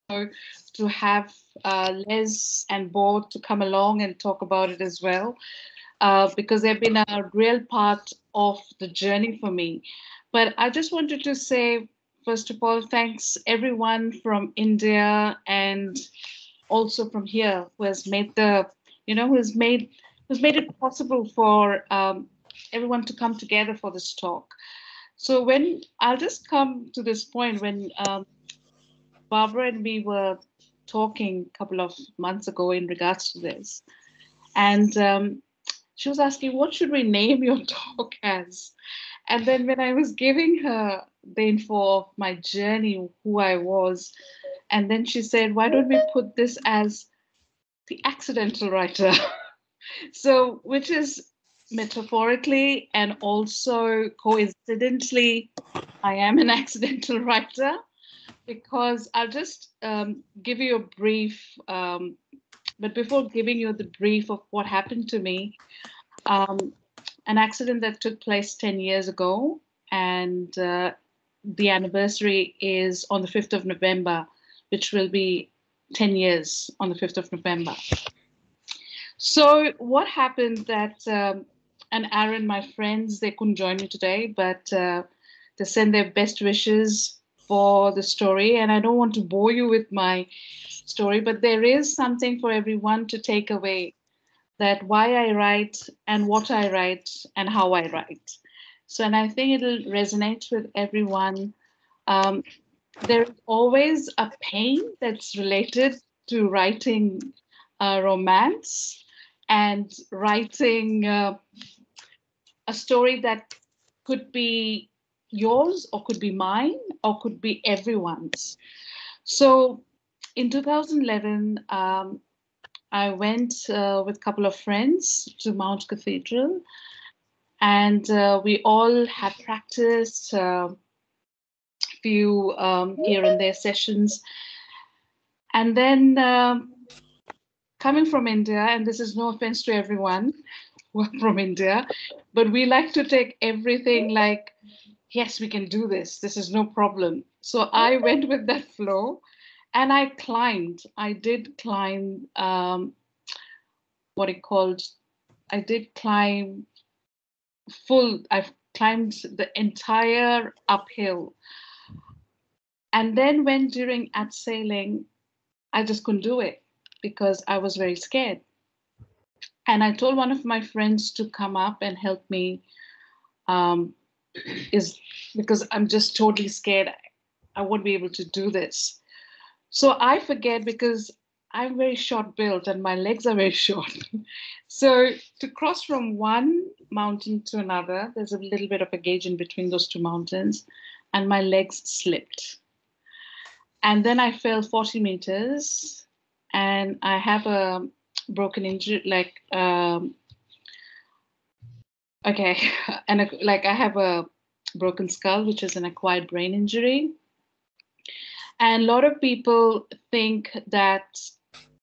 to have Les and Bo to come along and talk about it as well, because they've been a real part of the journey for me. But I just wanted to say, first of all, thanks everyone from India and also from here who has made who's made it possible for everyone to come together for this talk. So when I'll just come to this point when Barbara and me were talking a couple of months ago in regards to this, and she was asking, "What should we name your talk as?" And then when I was giving her the info of my journey, who I was, and then she said, "Why don't we put this as the accidental writer?" So, which is metaphorically and also coincidentally, I am an accidental writer because I'll just give you a brief. But before giving you the brief of what happened to me, um, an accident that took place 10 years ago, and the anniversary is on the 5th of November, which will be 10 years on the 5th of November. So, what happened that, and Aaron, my friends, they couldn't join me today, but they send their best wishes for the story. And I don't want to bore you with my story, but there is something for everyone to take away, that why I write and what I write and how I write. So, and I think it'll resonate with everyone. Um, there's always a pain that's related to writing romance and writing a story that could be yours or could be mine or could be everyone's. So in 2011, I went with a couple of friends to Mount Cathedral, and we all had practiced a few here and there sessions. And then coming from India, and this is no offense to everyone who are from India, but we like to take everything like, yes, we can do this. This is no problem. So I went with that flow and I climbed. I did climb what it called, I did climb I've climbed the entire uphill. And then when during at sailing, I just couldn't do it because I was very scared. And I told one of my friends to come up and help me, um, is because I'm just totally scared. I won't be able to do this. So I forget because I'm very short built and my legs are very short. So to cross from one mountain to another, there's a little bit of a gauge in between those two mountains, and my legs slipped. And then I fell 40 meters, and I have a broken injury, like, okay, and like I have a broken skull, which is an acquired brain injury. And a lot of people think that,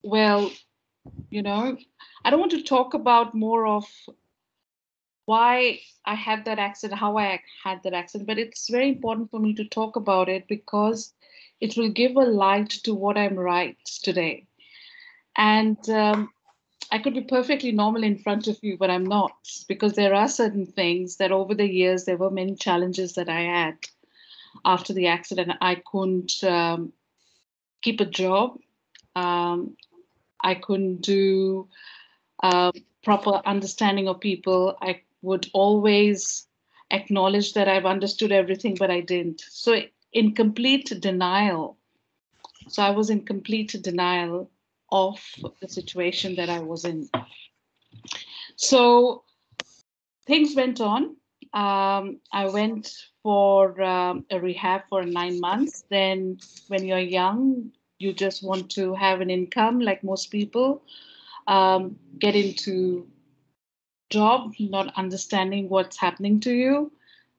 well, you know, I don't want to talk about more of why I had that accident, how I had that accident, but it's very important for me to talk about it because it will give a light to what I'm right today. And I could be perfectly normal in front of you, but I'm not, because there are certain things that over the years, there were many challenges that I had after the accident. I couldn't keep a job. Um, I couldn't do uh, proper understanding of people. I would always acknowledge that I've understood everything, but I didn't. So, in complete denial. So, I was in complete denial of the situation that I was in. So, things went on. I went for a rehab for 9 months. Then, when you're young, you just want to have an income, like most people. Get into job, not understanding what's happening to you,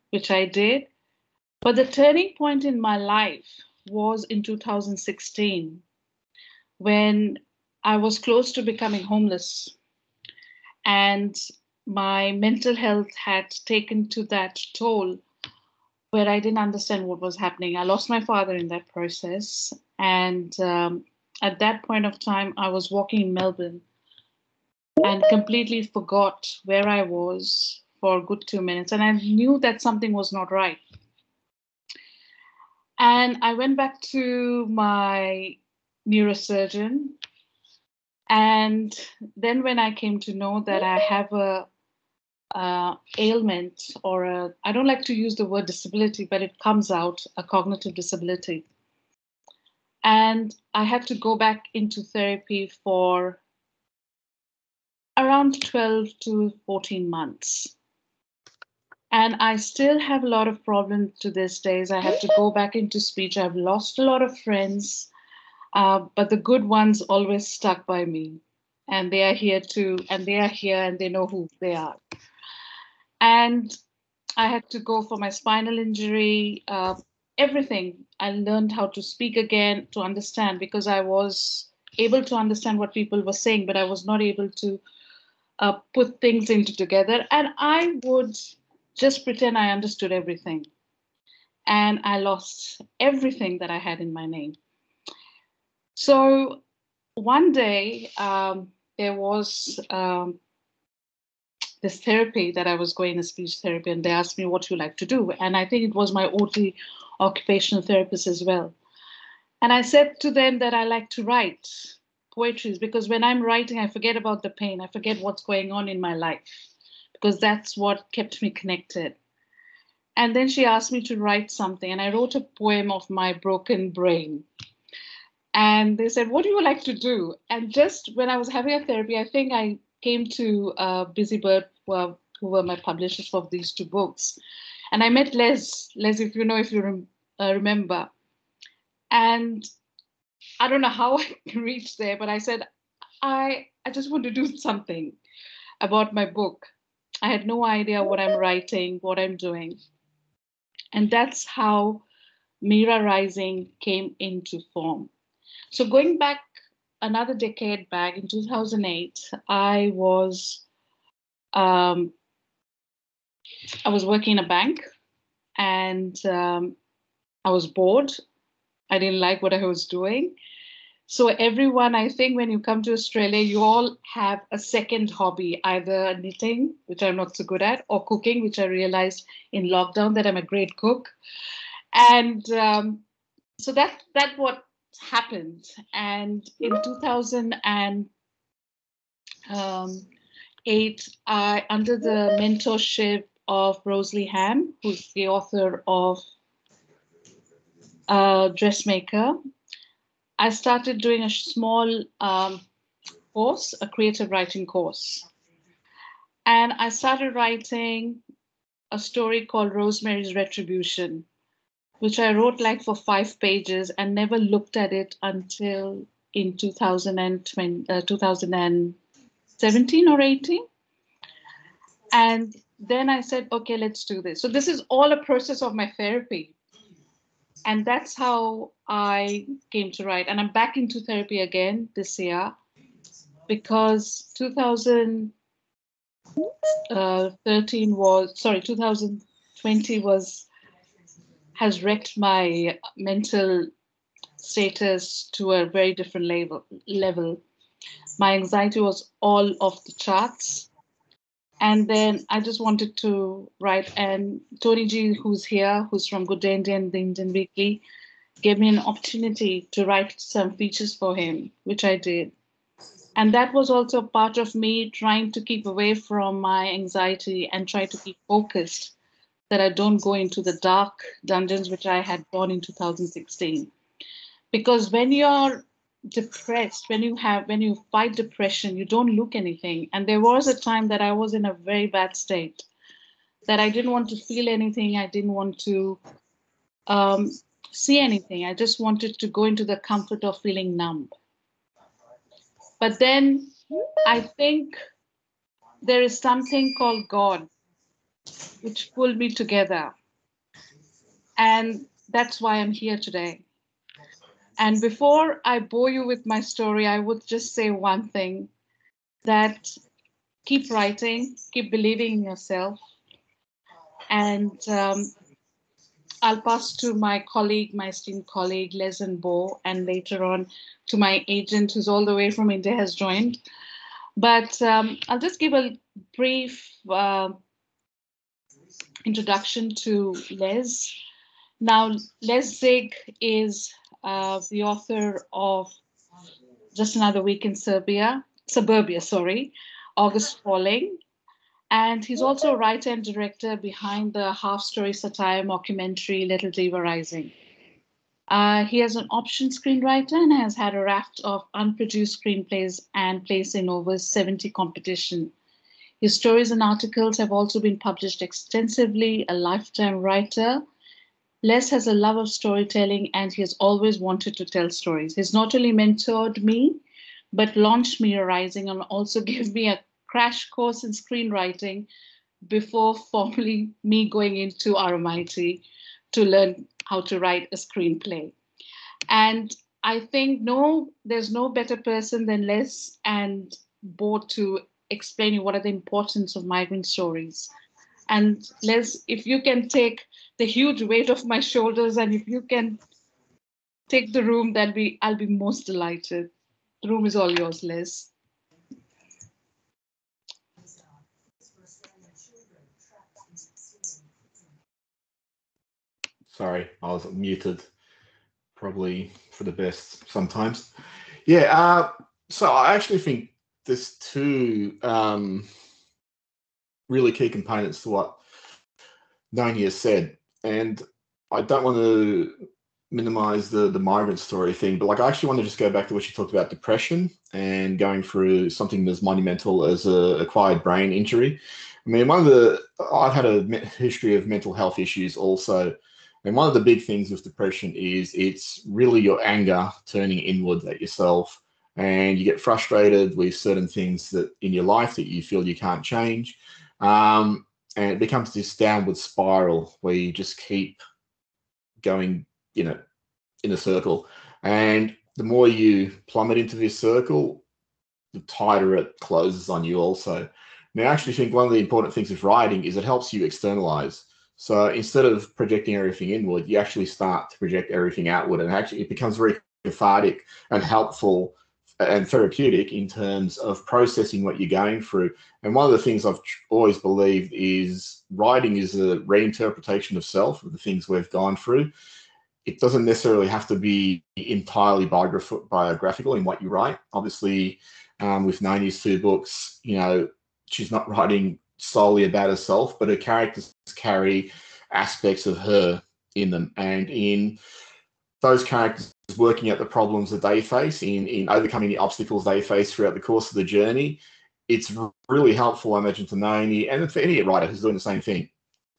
which I did. But the turning point in my life was in 2016 when I was close to becoming homeless, and my mental health had taken to that toll where I didn't understand what was happening. I lost my father in that process. And at that point of time, I was walking in Melbourne and completely forgot where I was for a good 2 minutes. And I knew that something was not right. And I went back to my neurosurgeon. And then when I came to know that I have a ailment, or I don't like to use the word disability, but it comes out, a cognitive disability. And I had to go back into therapy for around 12 to 14 months. And I still have a lot of problems to this days. I have to go back into speech. I've lost a lot of friends, but the good ones always stuck by me. And they are here too, and they are here and they know who they are. And I had to go for my spinal injury, everything. I learned how to speak again, to understand, because I was able to understand what people were saying, but I was not able to put things into together. And I would just pretend I understood everything. And I lost everything that I had in my name. So one day, there was this therapy that I was going to speech therapy, and they asked me what you like to do. And I think it was my OT, occupational therapist, as well. And I said to them that I like to write poetry, because when I'm writing, I forget about the pain. I forget what's going on in my life, because that's what kept me connected. And then she asked me to write something, and I wrote a poem of my broken brain. And they said, what do you like to do? And just when I was having a therapy, I think I came to Busybird, who were my publishers for these two books. And I met Les, if you know, if you remember. And I don't know how I reached there, but I said, I just want to do something about my book. I had no idea what I'm writing, what I'm doing. And that's how Mira Rising came into form. So going back another decade back in 2008, I was working in a bank, and I was bored. I didn't like what I was doing. So everyone, I think when you come to Australia, you all have a second hobby, either knitting, which I'm not so good at, or cooking, which I realized in lockdown that I'm a great cook. And so that what happened. And in 2008, I, under the mentorship of Rosalie Ham, who's the author of Dressmaker, I started doing a small course, a creative writing course. And I started writing a story called Rosemary's Retribution, which I wrote like for 5 pages and never looked at it until in 2017 or 18. And then I said, okay, let's do this. So this is all a process of my therapy. And that's how I came to write. And I'm back into therapy again this year, because 2013 2020 has wrecked my mental status to a very different level. My anxiety was all off the charts. And then I just wanted to write. And Tony G, who's here, who's from Good Day Indian, the Indian Weekly, gave me an opportunity to write some features for him, which I did. And that was also part of me trying to keep away from my anxiety and try to keep focused, that I don't go into the dark dungeons which I had gone in 2016. Because when you're depressed, when you fight depression, you don't look anything. And there was a time that I was in a very bad state, that I didn't want to feel anything. I didn't want to see anything. I just wanted to go into the comfort of feeling numb. But then I think there is something called God, which pulled me together. And that's why I'm here today. And before I bore you with my story, I would just say one thing, that keep writing, keep believing in yourself. And I'll pass to my colleague, my esteemed colleague, Les and Bo, and later on to my agent who's all the way from India has joined. But I'll just give a brief introduction to Les. Now, Les Zig is the author of Just Another Week in Suburbia, August Falling. And he's also a writer and director behind the half-story satire mockumentary Little Diva Rising. He is an option screenwriter and has had a raft of unproduced screenplays and placed in over 70 competitions. His stories and articles have also been published extensively, a lifetime writer. Les has a love of storytelling and he has always wanted to tell stories. He's not only mentored me, but launched Mira Rising and also gave me a crash course in screenwriting before formally me going into RMIT to learn how to write a screenplay. And I think there's no better person than Les and Bo to explain you what are the importance of migrant stories. And Les, if you can take the huge weight off my shoulders and if you can take the room, I'll be most delighted. The room is all yours, Les. Sorry, I was muted, probably for the best sometimes. Yeah, so I actually think there's two really key components to what Noni has said. And I don't want to minimize the migrant story thing, but like I actually want to just go back to what she talked about depression and going through something as monumental as a acquired brain injury. I mean, I've had a history of mental health issues also. And one of the big things with depression is it's really your anger turning inward at yourself, and you get frustrated with certain things that in your life that you feel you can't change. And it becomes this downward spiral where you just keep going, in a circle. And the more you plummet into this circle, the tighter it closes on you also. Now, I actually think one of the important things with writing is it helps you externalize. So instead of projecting everything inward, you actually start to project everything outward, and actually it becomes very cathartic and helpful and therapeutic in terms of processing what you're going through. And one of the things I've always believed is writing is a reinterpretation of self, of the things we've gone through. It doesn't necessarily have to be entirely biographical in what you write. Obviously, with Noni's two books, she's not writing solely about herself, but her characters carry aspects of her in them, and in those characters working out the problems that they face, in overcoming the obstacles they face throughout the course of the journey, it's really helpful, I imagine, to Noni and for any writer who's doing the same thing,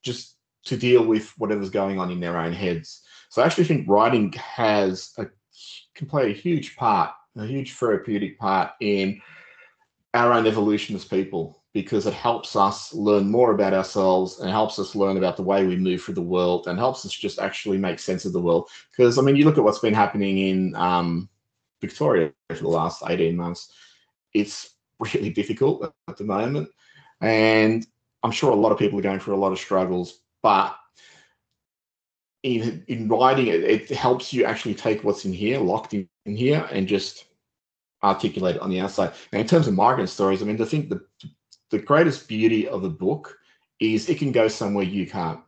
just to deal with whatever's going on in their own heads. So I actually think writing can play a huge part, a huge therapeutic part in our own evolution as people, because it helps us learn more about ourselves and helps us learn about the way we move through the world and helps us just actually make sense of the world. Because, I mean, you look at what's been happening in Victoria for the last 18 months, it's really difficult at the moment. And I'm sure a lot of people are going through a lot of struggles, but in writing it helps you actually take what's in here, locked in here, and just articulate it on the outside. And in terms of migrant stories, I mean, I think the greatest beauty of a book is it can go somewhere you can't.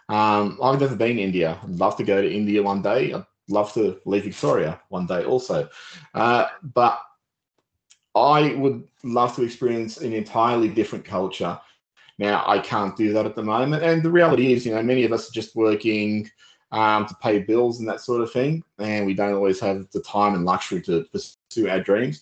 I've never been to India. I'd love to go to India one day. I'd love to leave Victoria one day also. But I would love to experience an entirely different culture. Now, I can't do that at the moment. And the reality is, many of us are just working to pay bills and that sort of thing. And we don't always have the time and luxury to pursue our dreams.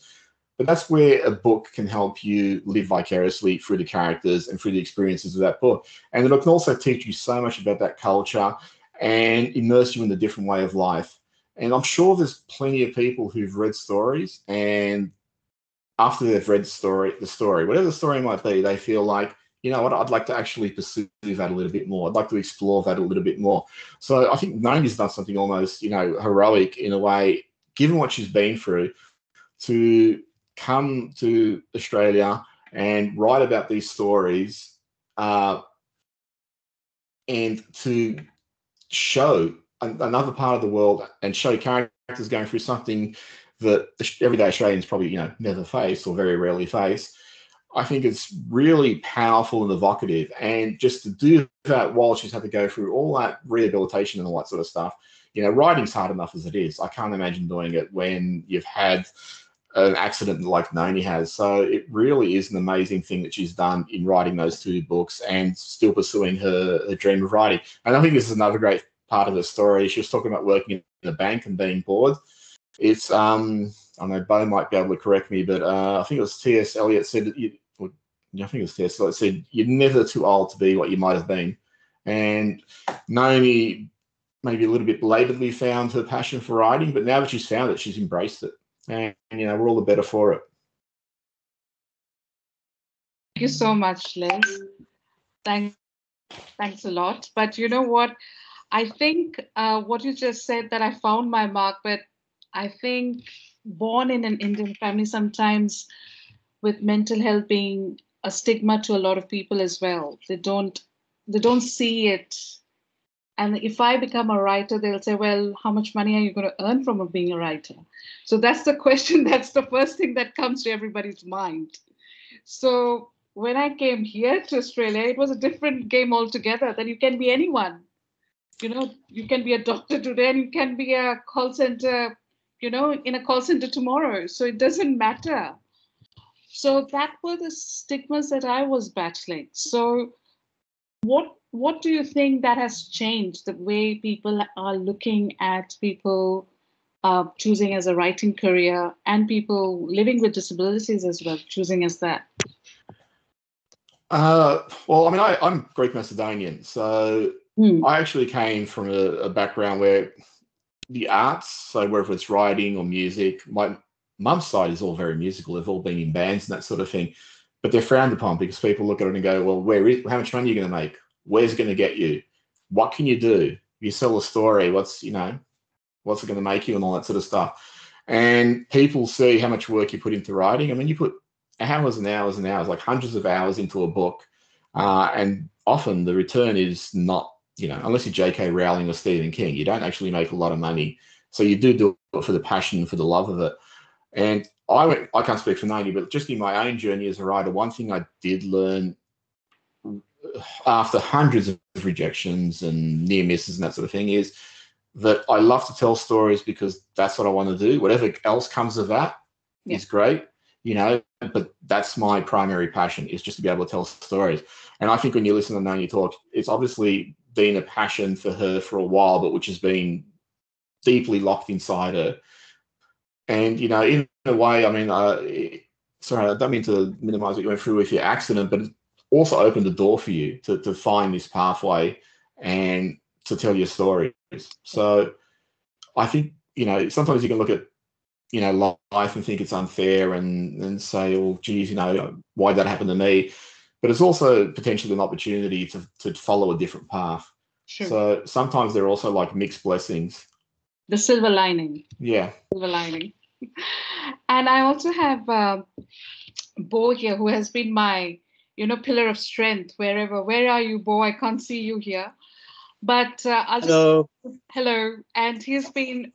But that's where a book can help you live vicariously through the characters and through the experiences of that book. And it can also teach you so much about that culture and immerse you in a different way of life. And I'm sure there's plenty of people who've read stories, and after they've read the story, whatever the story might be, they feel like, you know what, I'd like to actually pursue that a little bit more. I'd like to explore that a little bit more. So I think Noni's done something almost, heroic in a way, given what she's been through, to come to Australia and write about these stories and to show another part of the world and show characters going through something that everyday Australians probably, you know, never face or very rarely face. I think it's really powerful and evocative. And just to do that while she's had to go through all that rehabilitation and all that sort of stuff, you know, writing's hard enough as it is. I can't imagine doing it when you've had an accident like Noni has. So it really is an amazing thing that she's done in writing those 2 books and still pursuing her dream of writing. And I think this is another great part of the story. She was talking about working in a bank and being bored. It's, I know Bo might be able to correct me, but I think it was T.S. Eliot said that I think it was T.S. Eliot said, you're never too old to be what you might have been. And Naomi maybe a little bit belatedly found her passion for writing, but now that she's found it, she's embraced it. And, you know, we're all the better for it. Thank you so much, Les. Thanks a lot. But you know what? I think what you just said, that I found my mark, but I think born in an Indian family, sometimes with mental health being a stigma to a lot of people as well, they don't see it. And if I become a writer, they'll say, well, how much money are you going to earn from being a writer? So that's the question. That's the first thing that comes to everybody's mind. So when I came here to Australia, it was a different game altogether. That you can be anyone. You know, you can be a doctor today and you can be a call center, you know, in a call center tomorrow. So it doesn't matter. So that were the stigmas that I was battling. So what do you think that has changed the way people are looking at people choosing as a writing career, and people living with disabilities as well choosing as that? Well, I mean, I'm Greek Macedonian, so I actually came from a background where the arts, so whether it's writing or music, my mum's side is all very musical. They've all been in bands and that sort of thing, but they're frowned upon because people look at it and go, well, how much money are you going to make? Where's it going to get you? What can you do? You sell a story. What's it going to make you, and all that sort of stuff. And people see how much work you put into writing. I mean, you put hours and hours and hours, like hundreds of hours into a book. And often the return is not, you know, unless you're J.K. Rowling or Stephen King, you don't actually make a lot of money. So you do it for the passion, for the love of it. And I can't speak for Noni, but just in my own journey as a writer, one thing I did learn after hundreds of rejections and near misses and that sort of thing is that I love to tell stories because that's what I want to do. Whatever else comes of that is great, you know, but that's my primary passion, is just to be able to tell stories. And I think when you listen to Noni talk, it's obviously been a passion for her for a while, but which has been deeply locked inside her. And, you know, in a way, I mean, sorry, I don't mean to minimize what you went through with your accident, but it also opened the door for you to find this pathway and to tell your stories. So I think, you know, sometimes you can look at, you know, life and think it's unfair and say, well, geez, you know, why did that happen to me? But it's also potentially an opportunity to follow a different path. Sure. So sometimes they're also like mixed blessings. The silver lining. Yeah. Silver lining. And I also have Bo here, who has been my, you know, pillar of strength wherever. Where are you, Bo? I can't see you here. But I'll just... Hello. And he's been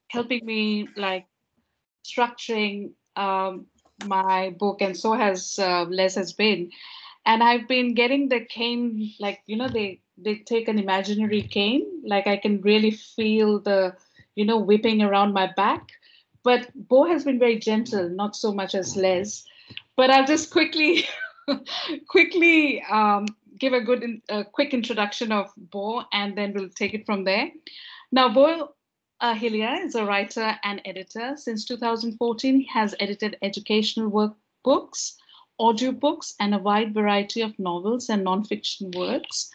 helping me like structuring my book, and so has Les has been. And I've been getting the cane, like, you know, they take an imaginary cane, like I can really feel the, you know, whipping around my back. But Bo has been very gentle, not so much as Les. But I'll just quickly give a quick introduction of Bo, and then we'll take it from there. Now, Bo Hillier is a writer and editor. Since 2014, he has edited educational workbooks, audiobooks, and a wide variety of novels and nonfiction works.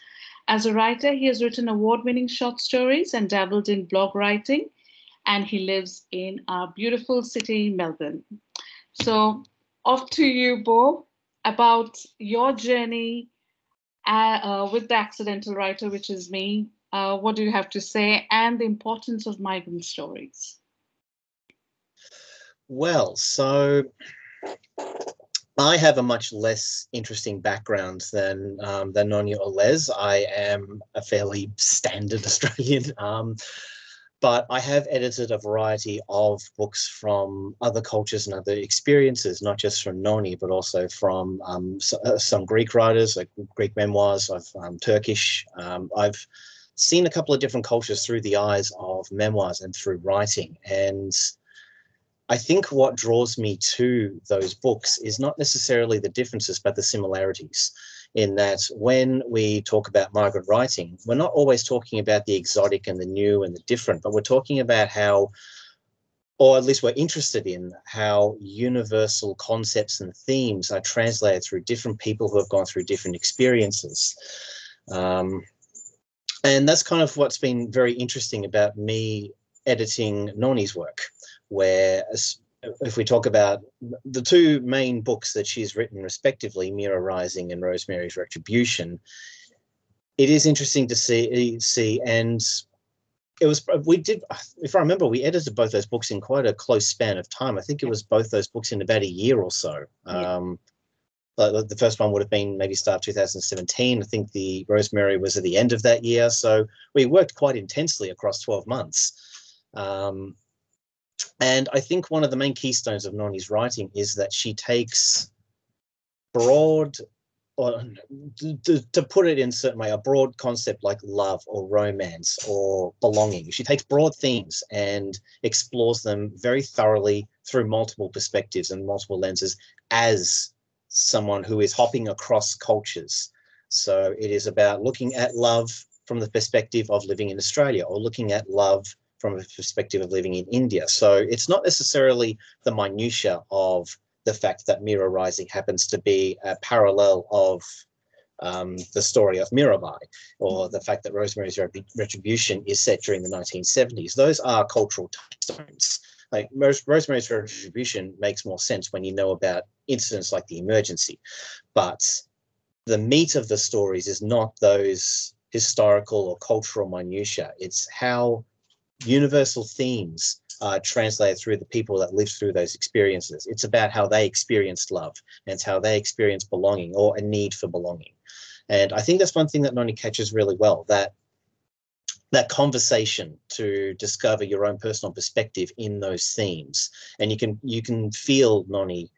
As a writer, he has written award-winning short stories and dabbled in blog writing, and he lives in our beautiful city, Melbourne. So off to you, Bo, about your journey with the accidental writer, which is me. What do you have to say, and the importance of migrant stories? Well, so I have a much less interesting background than Noni or Les. I am a fairly standard Australian, but I have edited a variety of books from other cultures and other experiences, not just from Noni, but also from some Greek writers, like Greek memoirs, Turkish. I've seen a couple of different cultures through the eyes of memoirs and through writing. And I think what draws me to those books is not necessarily the differences, but the similarities, in that when we talk about migrant writing, we're not always talking about the exotic and the new and the different, but we're talking about how, or at least we're interested in, how universal concepts and themes are translated through different people who have gone through different experiences. And that's kind of what's been very interesting about me editing Noni's work, where if we talk about the two main books that she's written respectively, Mira Rising and Rosemary's Retribution, it is interesting to see, and it was, we did, if I remember, we edited both those books in quite a close span of time. I think it was both those books in about a year or so. Yeah. The first one would have been maybe start of 2017. I think the Rosemary was at the end of that year. So we worked quite intensely across 12 months. And I think one of the main keystones of Noni's writing is that she takes broad, or to put it in a certain way, a broad concept like love or romance or belonging. She takes broad themes and explores them very thoroughly through multiple perspectives and multiple lenses as someone who is hopping across cultures. So it is about looking at love from the perspective of living in Australia, or looking at love from a perspective of living in India. So it's not necessarily the minutiae of the fact that Mira Rising happens to be a parallel of the story of Mirabai, or the fact that Rosemary's Retribution is set during the 1970s. Those are cultural touchstones. Like Rosemary's Retribution makes more sense when you know about incidents like the emergency. But the meat of the stories is not those historical or cultural minutiae. It's how universal themes are translated through the people that lived through those experiences. It's about how they experienced love, and it's how they experienced belonging, or a need for belonging. And I think that's one thing that Noni catches really well, that conversation to discover your own personal perspective in those themes. And you can feel Noni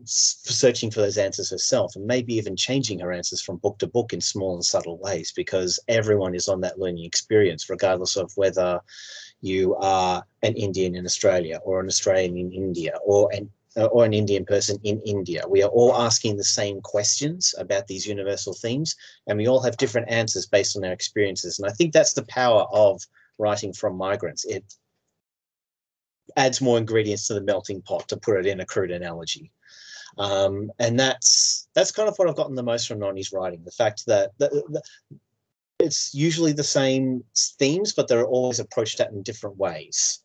searching for those answers herself, and maybe even changing her answers from book to book in small and subtle ways, because everyone is on that learning experience, regardless of whether you are an Indian in Australia, or an Australian in India, or an Indian person in India. We are all asking the same questions about these universal themes, and we all have different answers based on our experiences. And I think that's the power of writing from migrants. It adds more ingredients to the melting pot, to put it in a crude analogy. And that's kind of what I've gotten the most from Noni's writing, the fact that it's usually the same themes, but they're always approached at in different ways.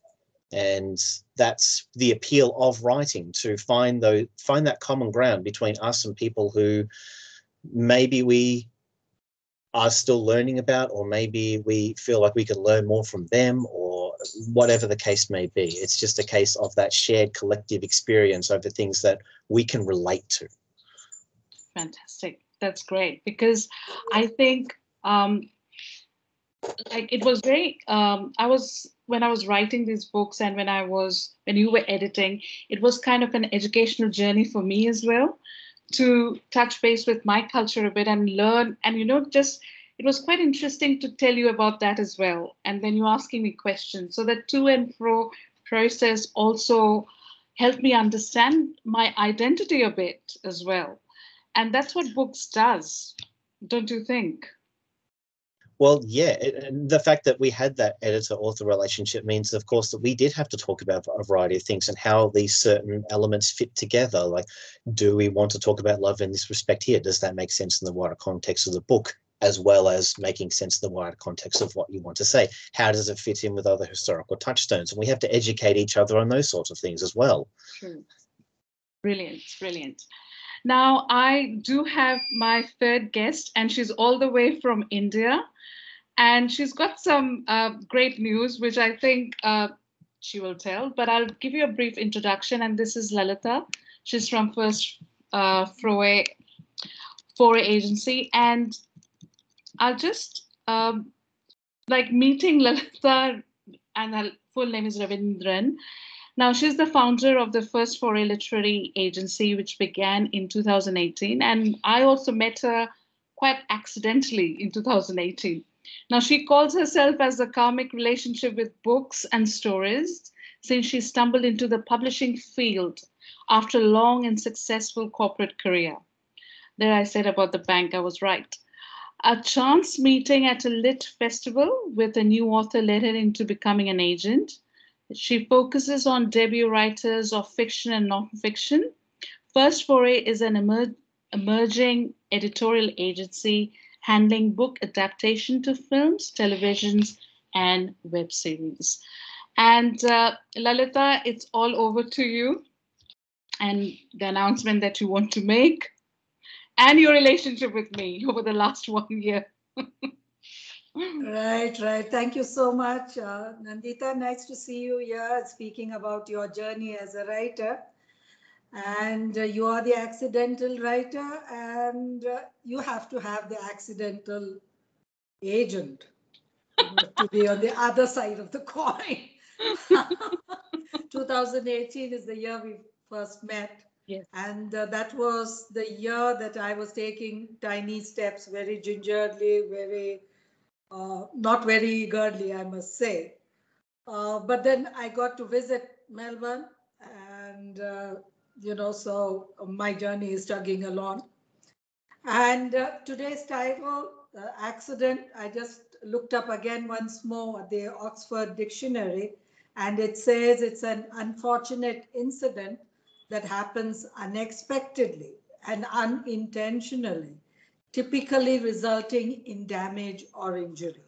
And that's the appeal of writing, to find that common ground between us and people who maybe we are still learning about, or maybe we feel like we could learn more from them, or whatever the case may be. It's just a case of that shared collective experience over things that we can relate to. Fantastic. That's great, because I think like it was very when I was writing these books, and when you were editing, it was kind of an educational journey for me as well, to touch base with my culture a bit and learn. And it was quite interesting to tell you about that as well. And then you're asking me questions, so that to and fro process also helped me understand my identity a bit as well. And that's what books does, don't you think? Well, yeah, the fact that we had that editor-author relationship means, of course, that we did have to talk about a variety of things and how these certain elements fit together. Like, do we want to talk about love in this respect here? Does that make sense in the wider context of the book, as well as making sense in the wider context of what you want to say? How does it fit in with other historical touchstones? And we have to educate each other on those sorts of things as well. True. Brilliant, brilliant. Now, I do have my third guest, and she's all the way from India. And she's got some great news, which I think she will tell. But I'll give you a brief introduction. And this is Lalita. She's from Foray Agency, and I'll just like meeting Lalita, and her full name is Ravindran. Now, she's the founder of the First Foray Literary Agency, which began in 2018. And I also met her quite accidentally in 2018. Now, she calls herself as a karmic relationship with books and stories since she stumbled into the publishing field after a long and successful corporate career. There I said about the bank, I was right. A chance meeting at a lit festival with a new author led her into becoming an agent. She focuses on debut writers of fiction and non-fiction. First Foray is an emerging editorial agency handling book adaptation to films, televisions, and web series. And Lalita, it's all over to you and the announcement that you want to make and your relationship with me over the last 1 year. Right. Thank you so much, Nandita. Nice to see you here speaking about your journey as a writer. And you are the accidental writer, and you have to have the accidental agent to be on the other side of the coin. 2018 is the year we first met. Yes. And that was the year that I was taking tiny steps, very gingerly, very not very eagerly, I must say. But then I got to visit Melbourne, and so my journey is chugging along. And today's title, Accident, I just looked up again once more the Oxford Dictionary, and it says it's an unfortunate incident that happens unexpectedly and unintentionally, typically resulting in damage or injury.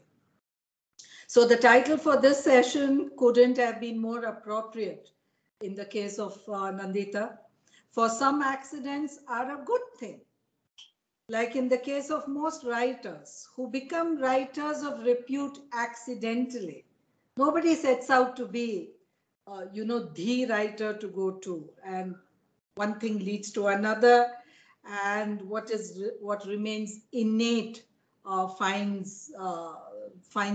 So the title for this session couldn't have been more appropriate in the case of Nandita. For some, accidents are a good thing. Like in the case of most writers who become writers of repute accidentally. Nobody sets out to be, the writer to go to, and one thing leads to another, and what remains innate finds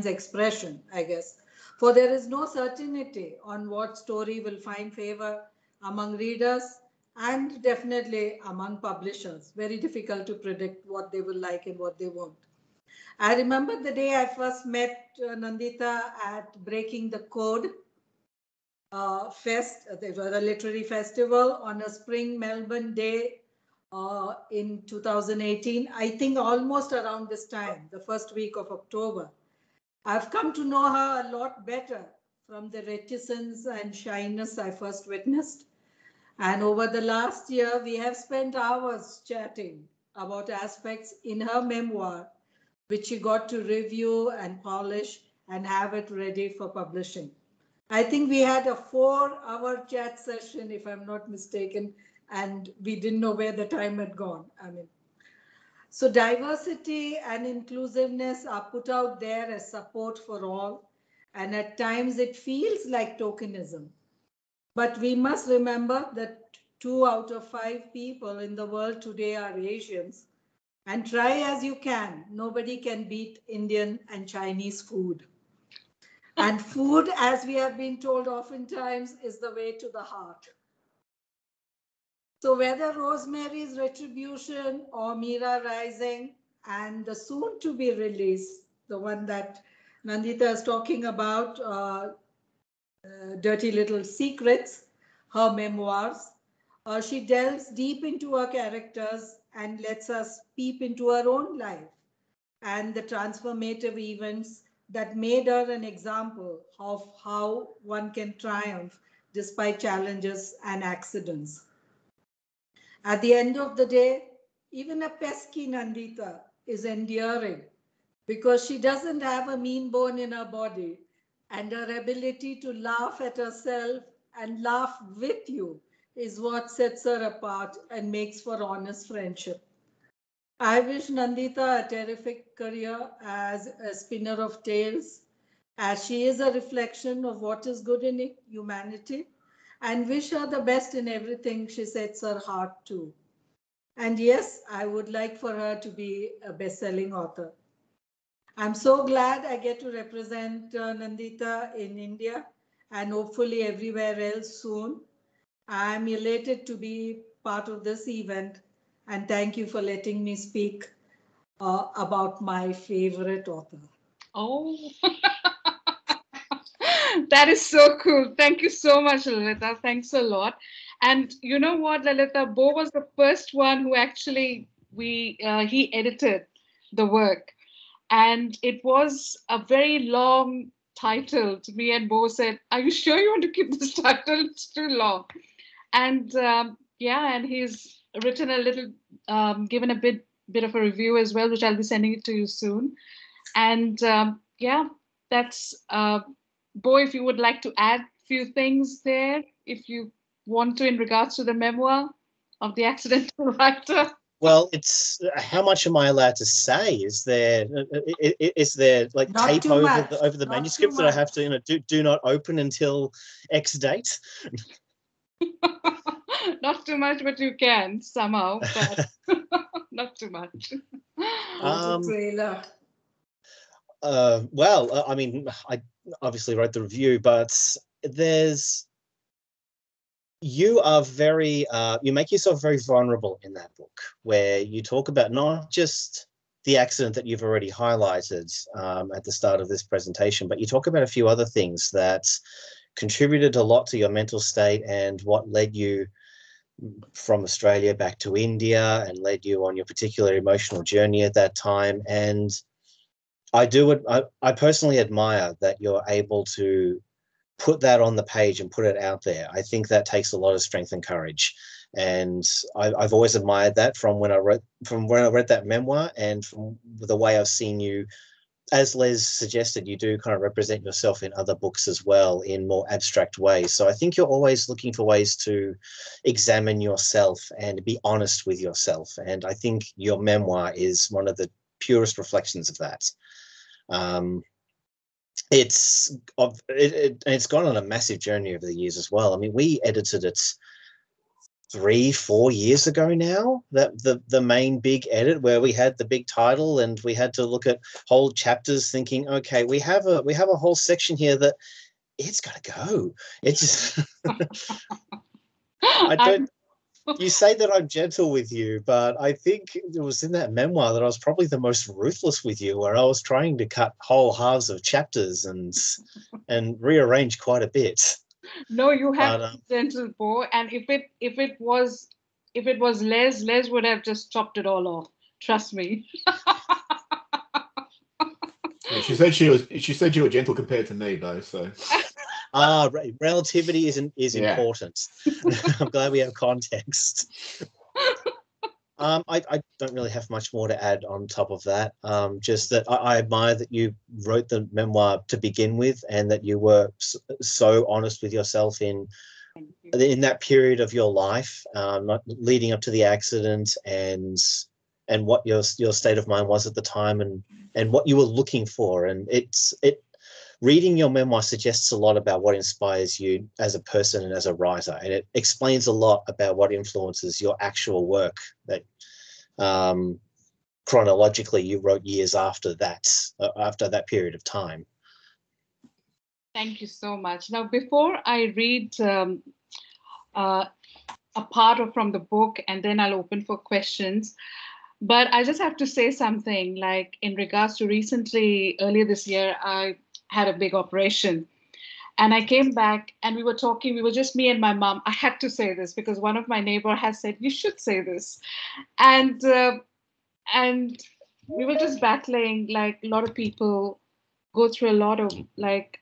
expression, I guess. For there is no certainty on what story will find favor among readers and definitely among publishers. Very difficult to predict what they will like and what they won't. I remember the day I first met Nandita at Breaking the Code Fest. They were a literary festival on a spring Melbourne day in 2018. I think almost around this time, the first week of October. I've come to know her a lot better from the reticence and shyness I first witnessed. And over the last year, we have spent hours chatting about aspects in her memoir, which she got to review and polish and have it ready for publishing. I think we had a 4-hour chat session, if I'm not mistaken, and we didn't know where the time had gone. So diversity and inclusiveness are put out there as support for all, and at times it feels like tokenism. But we must remember that 2 out of 5 people in the world today are Asians. And try as you can, nobody can beat Indian and Chinese food. And food, as we have been told oftentimes, is the way to the heart. So whether Rosemary's Retribution or Mira Rising and the soon to be released, the one that Nandita is talking about, Dirty Little Secrets, her memoirs, she delves deep into her characters and lets us peep into her own life and the transformative events that made her an example of how one can triumph despite challenges and accidents. At the end of the day, even a pesky Nandita is endearing because she doesn't have a mean bone in her body, and her ability to laugh at herself and laugh with you is what sets her apart and makes for honest friendship. I wish Nandita a terrific career as a spinner of tales, as she is a reflection of what is good in humanity, and wish her the best in everything she sets her heart to. And yes, I would like for her to be a best-selling author. I'm so glad I get to represent Nandita in India and hopefully everywhere else soon. I'm elated to be part of this event, and thank you for letting me speak about my favorite author. Oh, that is so cool. Thank you so much, Lalita. Thanks a lot. And you know what, Lalita, Bo was the first one who actually he edited the work, and it was a very long title. To me and Bo said, "Are you sure you want to keep this title? It's too long." And yeah, and he's written a little, given a bit of a review as well, which I'll be sending it to you soon. And yeah, that's Bo, if you would like to add a few things there, if you want to, in regards to the memoir of the accidental writer. Well, it's how much am I allowed to say? Is there like Not tape too over much. the Not manuscript too that I much. have to do not open until X date? Not too much, but you can somehow, but not too much. Or the trailer. Well, I mean, I obviously wrote the review, but you are very, you make yourself very vulnerable in that book, where you talk about not just the accident that you've already highlighted at the start of this presentation, but you talk about a few other things that contributed a lot to your mental state and what led you from Australia back to India and led you on your particular emotional journey at that time. And I personally admire that you're able to put that on the page and put it out there. I think that takes a lot of strength and courage. And I've always admired that from when I read that memoir, and from the way I've seen you, as Les suggested, you do kind of represent yourself in other books as well in more abstract ways. So I think you're always looking for ways to examine yourself and be honest with yourself. And I think your memoir is one of the purest reflections of that. It's gone on a massive journey over the years as well. I mean, we edited it 3-4 years ago now, that the main big edit where we had the big title and we had to look at whole chapters thinking, okay, we have a whole section here that it's got to go. It's just I don't. You say that I'm gentle with you, but I think it was in that memoir that I was probably the most ruthless with you, where I was trying to cut whole halves of chapters and rearrange quite a bit. No, you have to be gentle, Bo. And if it was Les would have just chopped it all off. Trust me. Yeah, she said you were gentle compared to me though, so. Relativity is Yeah. important. I'm glad we have context. I don't really have much more to add on top of that. Just that I admire that you wrote the memoir to begin with, and that you were so honest with yourself in that period of your life, not leading up to the accident, and what your state of mind was at the time, and what you were looking for. And reading your memoir suggests a lot about what inspires you as a person and as a writer, and it explains a lot about what influences your actual work that chronologically you wrote years after that period of time. Thank you so much. Now, before I read a part from the book, and then I'll open for questions, but I just have to say something, like in regards to recently, earlier this year, I had a big operation, and I came back and we were talking, we were just me and my mom. I had to say this because one of my neighbor has said, you should say this. And we were just battling, like a lot of people go through a lot of, like,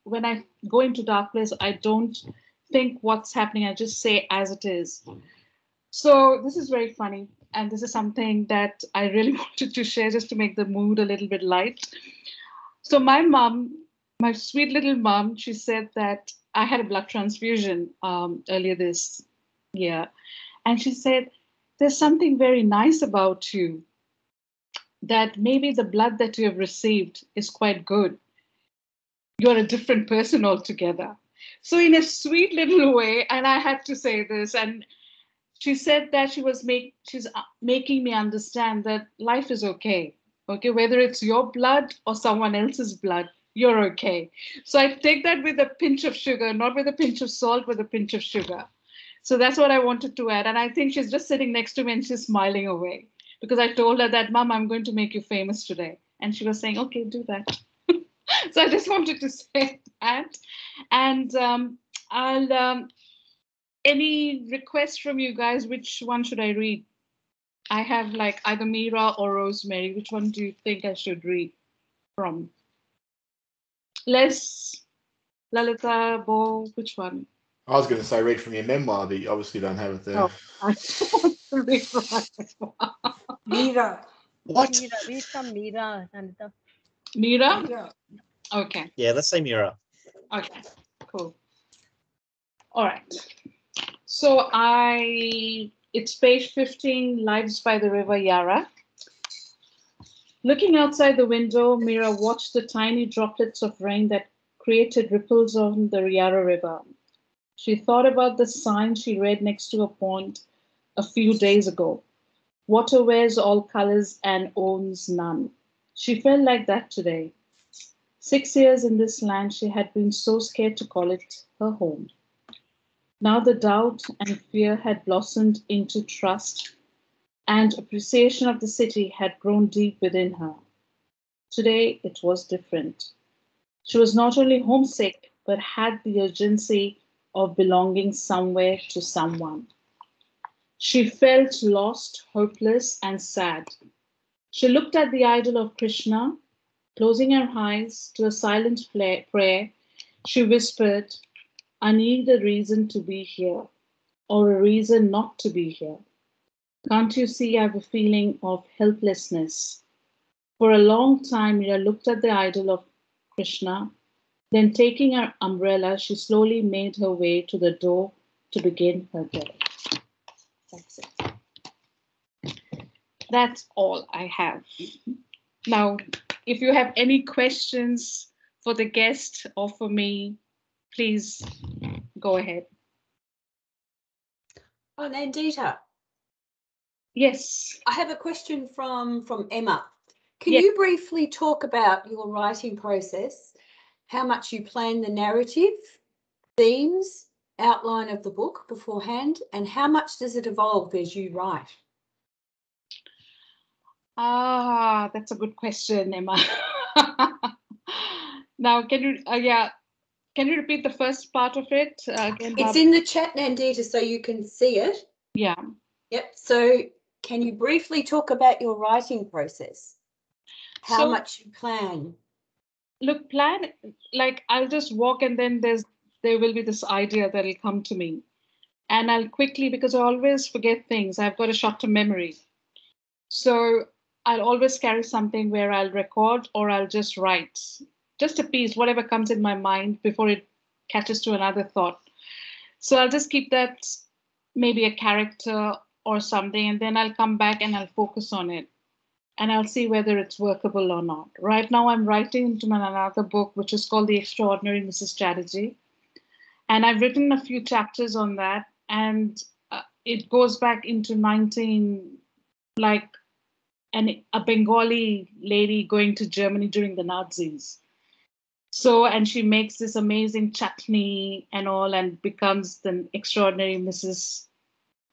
when I go into dark place, I don't think what's happening. I just say as it is. So this is very funny. And this is something that I really wanted to share just to make the mood a little bit light. So my mom, my sweet little mom, she said that I had a blood transfusion earlier this year. And she said, there's something very nice about you, that maybe the blood that you have received is quite good. You're a different person altogether. So in a sweet little way, and I had to say this, and she said that she's making me understand that life is okay. Okay, whether it's your blood or someone else's blood, you're okay. So I take that with a pinch of sugar, not with a pinch of salt, with a pinch of sugar. So that's what I wanted to add. And I think she's just sitting next to me and she's smiling away because I told her that, Mom, I'm going to make you famous today. And she was saying, okay, do that. So I just wanted to say that. And any requests from you guys, which one should I read? I have like either Mira or Rosemary. Which one do you think I should read from? Les, Lalita, Bo, which one? I was going to say read from your memoir, but you obviously don't have it there. Oh, I don't want to read from my memoir. Mira. What? Mira, read from Mira, Nandita. Mira? Mira. Okay. Yeah, let's say Mira. Okay, cool. All right. So it's page 15, Lives by the River Yarra. Looking outside the window, Mira watched the tiny droplets of rain that created ripples on the Yarra River. She thought about the sign she read next to a pond a few days ago. Water wears all colors and owns none. She felt like that today. 6 years in this land, she had been so scared to call it her home. Now the doubt and fear had blossomed into trust, and appreciation of the city had grown deep within her. Today it was different. She was not only homesick, but had the urgency of belonging somewhere to someone. She felt lost, hopeless, and sad. She looked at the idol of Krishna. Closing her eyes to a silent prayer, she whispered, I need a reason to be here, or a reason not to be here. Can't you see I have a feeling of helplessness? For a long time, Mira looked at the idol of Krishna. Then, taking her umbrella, she slowly made her way to the door to begin her day. That's it. That's all I have. Now, if you have any questions for the guest or for me, please go ahead. Oh, Nandita. Yes. I have a question from Emma. Can Yes. you briefly talk about your writing process, how much you plan the narrative, themes, outline of the book beforehand, and how much does it evolve as you write? That's a good question, Emma. Now, can you repeat the first part of it again? It's in the chat, Nandita, so you can see it. Yeah. Yep. So can you briefly talk about your writing process? How much you plan? Look, like I'll just walk and then there will be this idea that'll come to me. And I'll quickly, because I always forget things, I've got a short-term memory. So I'll always carry something where I'll record or I'll just write, just a piece, whatever comes in my mind before it catches to another thought. So I'll just keep that, maybe a character or something, and then I'll come back and I'll focus on it. And I'll see whether it's workable or not. Right now, I'm writing into another book, which is called The Extraordinary Mrs. Chatterjee. And I've written a few chapters on that. And it goes back into a Bengali lady going to Germany during the Nazis. So, and she makes this amazing chutney and all and becomes the extraordinary Mrs.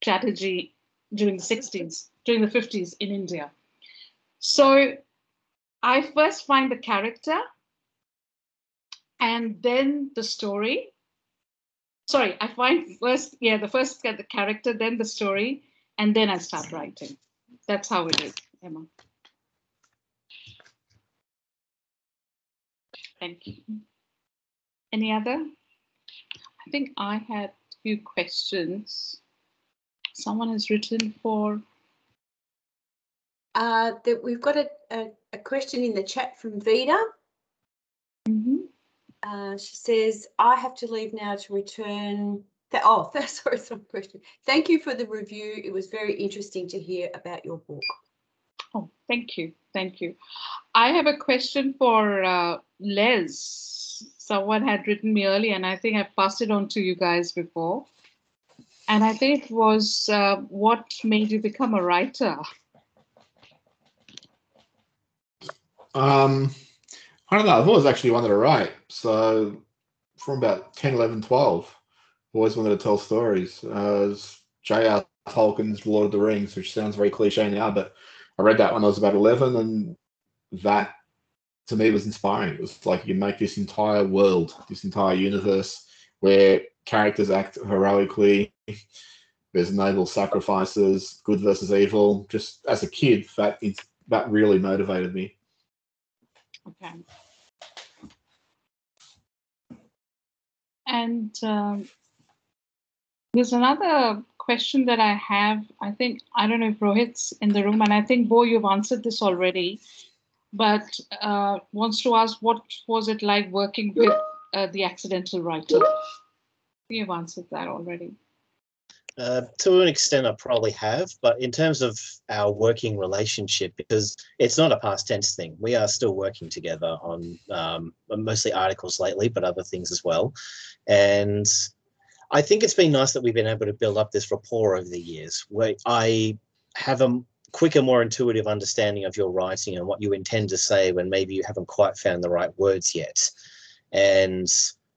Chatterjee during the 50s in India. So I first find the character and then the story. Sorry, I find first the character, then the story, and then I start writing. That's how it is, Emma. Thank you. Any other? I think I had a few questions. Someone has written for. That we've got a question in the chat from Vida. Mm-hmm. She says, I have to leave now to return. Sorry, question. Thank you for the review. It was very interesting to hear about your book. Oh, thank you. Thank you. I have a question for Les. Someone had written me earlier, and I think I've passed it on to you guys before. And I think it was what made you become a writer? I don't know. I've always actually wanted to write. So from about 10, 11, 12, I've always wanted to tell stories. J.R. Tolkien's Lord of the Rings, which sounds very cliche now, but I read that when I was about 11, and that to me was inspiring. It was like you make this entire world, this entire universe where characters act heroically. There's noble sacrifices, good versus evil. Just as a kid, that really motivated me. Okay. And there's another question that I have. I don't know if Rohit's in the room, and I think, Bo, you've answered this already, but wants to ask, what was it like working with the accidental writer? You've answered that already. To an extent, I probably have, but in terms of our working relationship, because it's not a past tense thing, we are still working together on mostly articles lately, but other things as well. And I think it's been nice that we've been able to build up this rapport over the years, where I have a quicker, more intuitive understanding of your writing and what you intend to say when maybe you haven't quite found the right words yet. And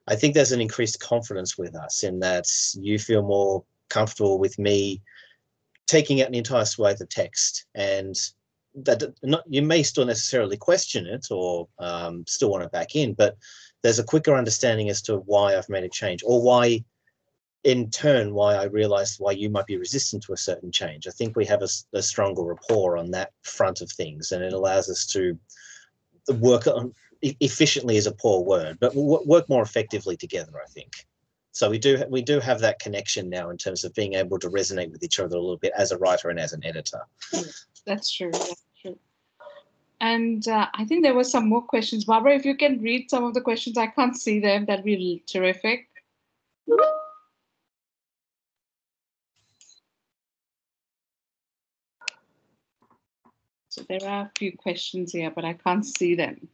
I think there's an increased confidence with us in that you feel more comfortable with me taking out an entire swathe of text, and that you may still necessarily question it or still want it back in, but there's a quicker understanding as to why I've made a change, or why in turn why I realized why you might be resistant to a certain change. I think we have a stronger rapport on that front of things, and it allows us to work on efficiently is a poor word, but work more effectively together, I think. So we do have that connection now in terms of being able to resonate with each other a little bit as a writer and as an editor. That's true. That's true. And I think there were some more questions. Barbara, if you can read some of the questions, I can't see them. That'd be terrific. So there are a few questions here, but I can't see them.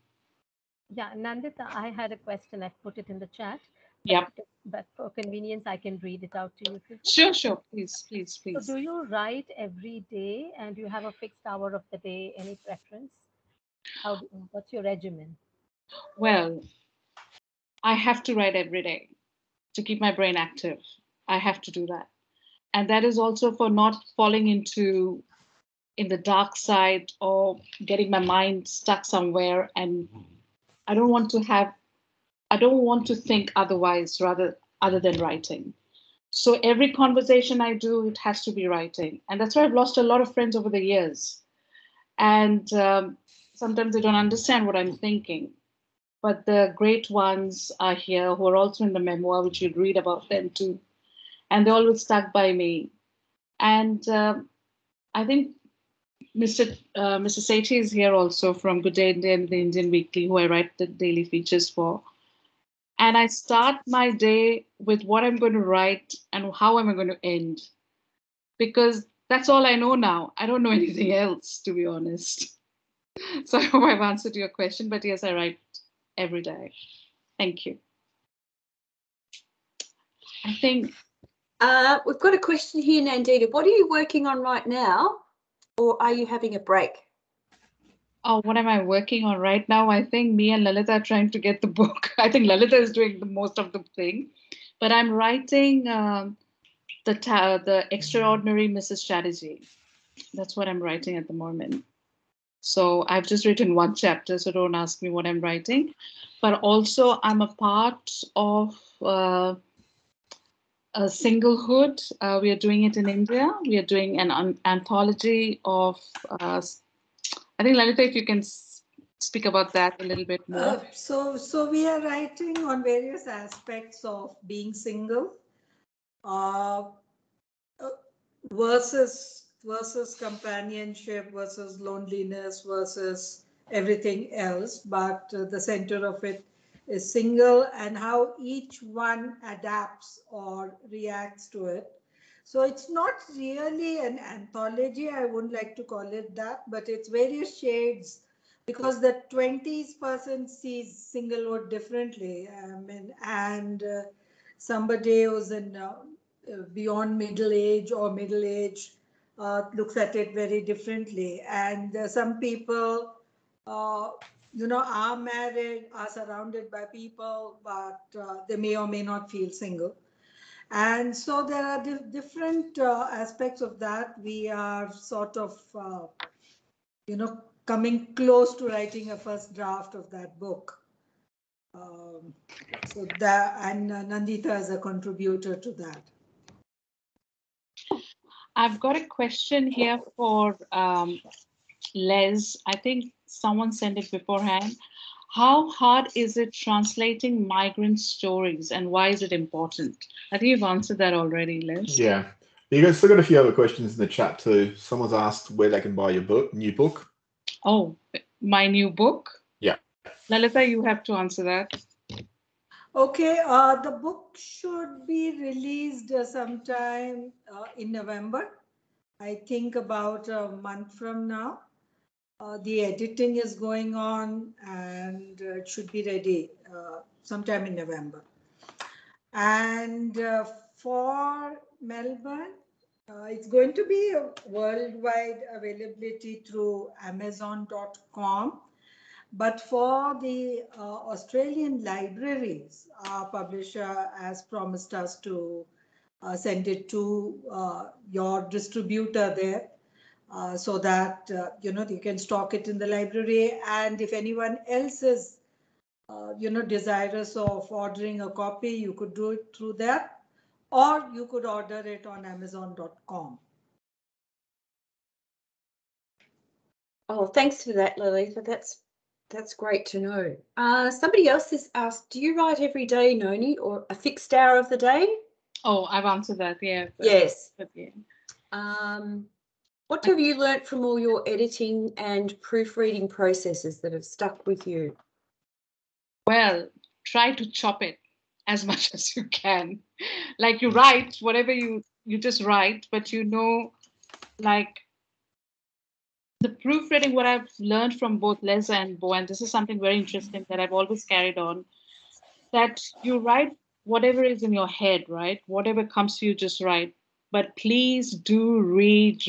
Yeah, Nandita, I had a question. I put it in the chat. Yep. But for convenience, I can read it out to you. Sure. Please. So do you write every day, and do you have a fixed hour of the day? Any preference? What's your regimen? Well, I have to write every day to keep my brain active. I have to do that. And that is also for not falling in the dark side or getting my mind stuck somewhere. And I don't want to think otherwise other than writing. So every conversation I do, it has to be writing. And that's why I've lost a lot of friends over the years. And sometimes they don't understand what I'm thinking. But the great ones are here who are also in the memoir, which you'd read about them too. And they always stuck by me. And I think Mr. Sethi is here also from Good Day India and the Indian Weekly, who I write the daily features for. And I start my day with what I'm going to write and how am I going to end. Because that's all I know now. I don't know anything else, to be honest. So I hope I've answered your question. But yes, I write every day. Thank you. I think we've got a question here, Nandita. What are you working on right now, or are you having a break? Oh, what am I working on right now? I think me and Lalita are trying to get the book. I think Lalita is doing the most of the thing, but I'm writing the Extraordinary Mrs. Chatterjee. That's what I'm writing at the moment. So I've just written one chapter, so don't ask me what I'm writing. But also I'm a part of a Singlehood. We are doing it in India. We are doing an anthology of, I think, Lalita, if you can speak about that a little bit more. So we are writing on various aspects of being single versus companionship versus loneliness versus everything else, but the center of it is single and how each one adapts or reacts to it. So it's not really an anthology, I wouldn't like to call it that, but it's various shades, because the 20s person sees singlehood differently. And somebody who's in beyond middle age or middle age looks at it very differently. And some people, are married, are surrounded by people, but they may or may not feel single. And so there are different aspects of that. We are sort of, coming close to writing a first draft of that book. So that, and Nandita is a contributor to that. I've got a question here for Les. I think someone sent it beforehand. How hard is it translating migrant stories, and why is it important? I think you've answered that already, Les. Yeah. You guys still got a few other questions in the chat too. Someone's asked where they can buy your book, new book. Oh, my new book? Yeah. Lalita, you have to answer that. Okay, the book should be released sometime in November. I think about a month from now. The editing is going on, and it should be ready sometime in November. And for Melbourne, it's going to be a worldwide availability through Amazon.com. But for the Australian libraries, our publisher has promised us to send it to your distributor there. So that you can stock it in the library, and if anyone else is desirous of ordering a copy, you could do it through that, or you could order it on Amazon.com. Oh, thanks for that, Lalita. That's great to know. Somebody else has asked, do you write every day, Noni, or a fixed hour of the day? Oh, I've answered that. Yeah. Yes. But yeah. What have you learnt from all your editing and proofreading processes that have stuck with you? Well, try to chop it as much as you can. Like you write, whatever you just write, but like the proofreading, what I've learned from both Les and Bo, and this is something very interesting that I've always carried on, that you write whatever is in your head, right? Whatever comes to you, just write. But please do read,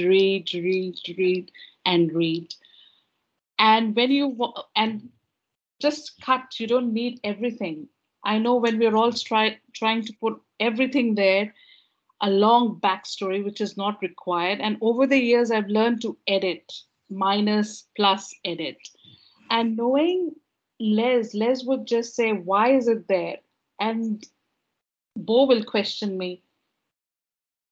and read. And and just cut, you don't need everything. I know when we're all trying to put everything there, a long backstory, which is not required. And over the years, I've learned to edit, minus, plus, edit. And knowing Les would just say, why is it there? And Bo will question me,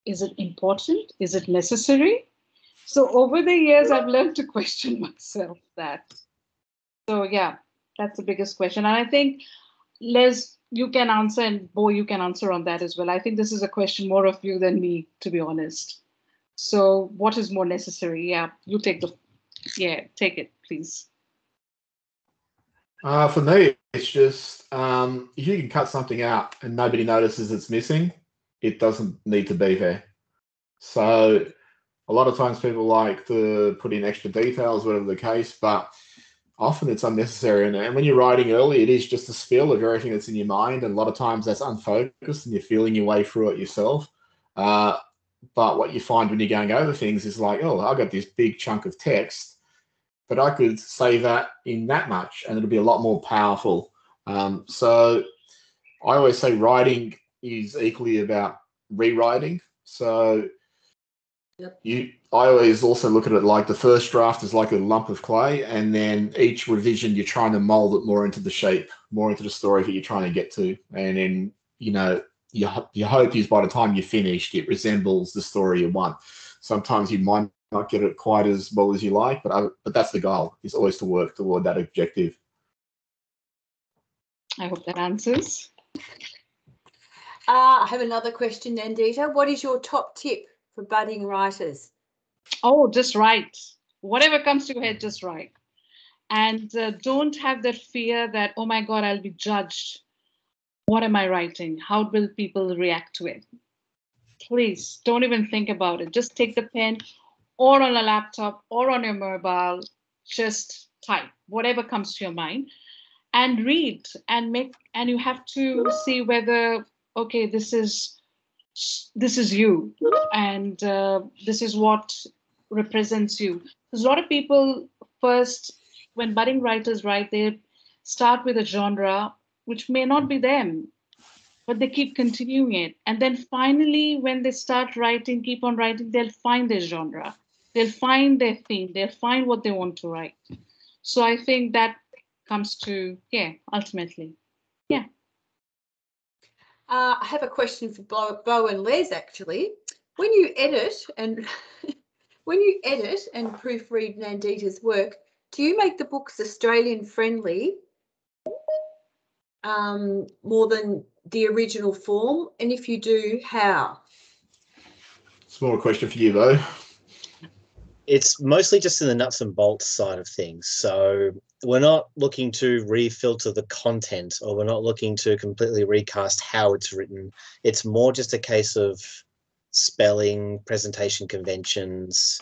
is it important? Is it necessary? So over the years, I've learned to question myself that. So yeah, that's the biggest question. And I think, Les, you can answer, and Bo, you can answer on that as well. I think this is a question more of you than me, to be honest. So what is more necessary? Yeah, you take it, please. For me, it's just if you can cut something out and nobody notices it's missing, it doesn't need to be there. So a lot of times people like to put in extra details, whatever the case, but often it's unnecessary. And when you're writing early, it is just a spill of everything that's in your mind. And a lot of times that's unfocused and you're feeling your way through it yourself. But what you find when you're going over things is like, oh, I've got this big chunk of text, but I could say that in that much and it'll be a lot more powerful. So I always say writing is equally about rewriting. So yep. I always also look at it like the first draft is like a lump of clay, and then each revision you're trying to mold it more into the shape, more into the story that you're trying to get to. And then, your hope is by the time you're finished, it resembles the story you want. Sometimes you might not get it quite as well as you like, but that's the goal, is always to work toward that objective. I hope that answers. I have another question, Nandita. What is your top tip for budding writers? Oh, just write. Whatever comes to your head, just write. And don't have that fear that, oh my God, I'll be judged. What am I writing? How will people react to it? Please don't even think about it. Just take the pen, or on a laptop or on your mobile, just type whatever comes to your mind and read and you have to see whether, okay, this is this is you, and this is what represents you. There's a lot of people first, when budding writers write, they start with a genre which may not be them, but they keep continuing it. And then finally, when they start writing, keep on writing, they'll find their genre, they'll find their theme, they'll find what they want to write. So I think that comes to, ultimately. Yeah. I have a question for Bo and Les, actually. When you edit and proofread Nandita's work, do you make the books Australian friendly more than the original form? And if you do, how? It's more a question for you, though. It's mostly just in the nuts and bolts side of things. So we're not looking to refilter the content, or we're not looking to completely recast how it's written. It's more just a case of spelling, presentation conventions,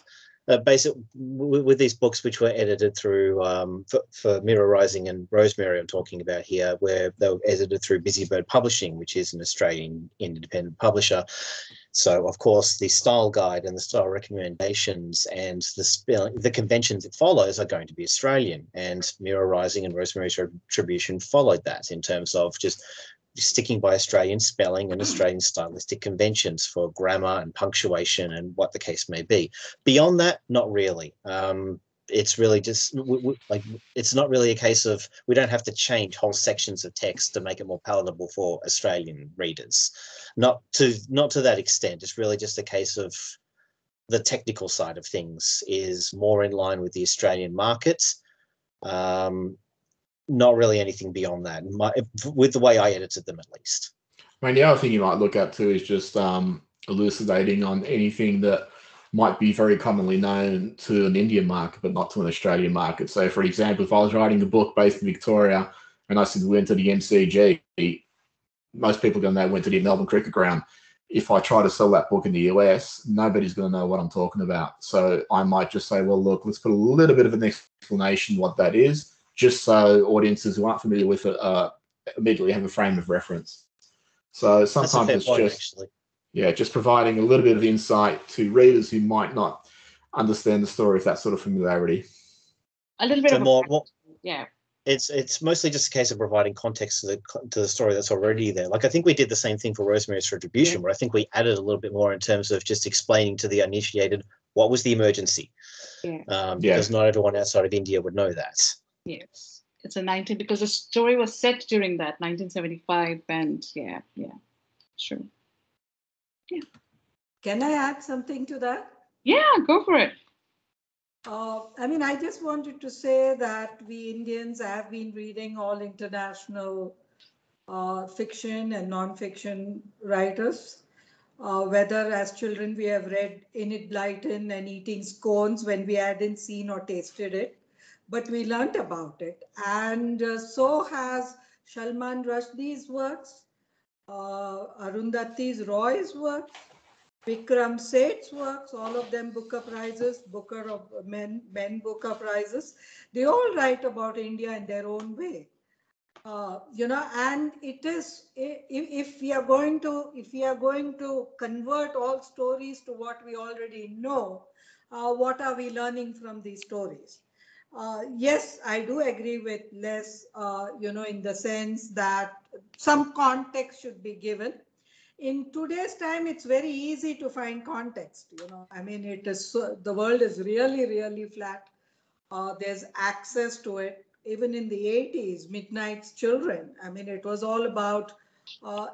with these books which were edited through for Mirror Rising and Rosemary I'm talking about here, where they were edited through Busybird Publishing, which is an Australian independent publisher. So, of course, the style guide and the style recommendations and the conventions it follows are going to be Australian. And Mirror Rising and Rosemary's Retribution followed that in terms of just sticking by Australian spelling and Australian stylistic conventions for grammar and punctuation and what the case may be. Beyond that, not really. It's really just it's not really a case of, we don't have to change whole sections of text to make it more palatable for Australian readers. Not to that extent. It's really just a case of the technical side of things is more in line with the Australian market. Not really anything beyond that, with the way I edited them, at least. I mean, the other thing you might look at too is just elucidating on anything that might be very commonly known to an Indian market, but not to an Australian market. So, for example, if I was writing a book based in Victoria and I said we went to the MCG, most people are going to know went to the Melbourne Cricket Ground. If I try to sell that book in the US, nobody's going to know what I'm talking about. So I might just say, well, look, let's put a little bit of an explanation what that is, just so audiences who aren't familiar with it immediately have a frame of reference. So sometimes it's just providing a little bit of insight to readers who might not understand the story with that sort of familiarity. A little bit of It's mostly just a case of providing context to the story that's already there. Like, I think we did the same thing for Rosemary's Retribution, where I think we added a little bit more in terms of just explaining to the uninitiated what was the emergency. Because not everyone outside of India would know that. Yes, it's because the story was set during that 1975, and sure. Yeah. Can I add something to that? Yeah, go for it. I mean, I just wanted to say that we Indians have been reading all international fiction and non-fiction writers. Whether as children we have read Enid Blyton and Eating Scones when we hadn't seen or tasted it, but we learnt about it. And so has Salman Rushdie's works, Arundhati Roy's works, Vikram Seth's works, all of them Booker Prizes, Booker of Men Booker Prizes. They all write about India in their own way. And it is, if we are going to convert all stories to what we already know, what are we learning from these stories? Yes, I do agree with Les, in the sense that some context should be given. In today's time, it's very easy to find context. I mean, the world is really, really flat. There's access to it. Even in the 80s, Midnight's Children, I mean, it was all about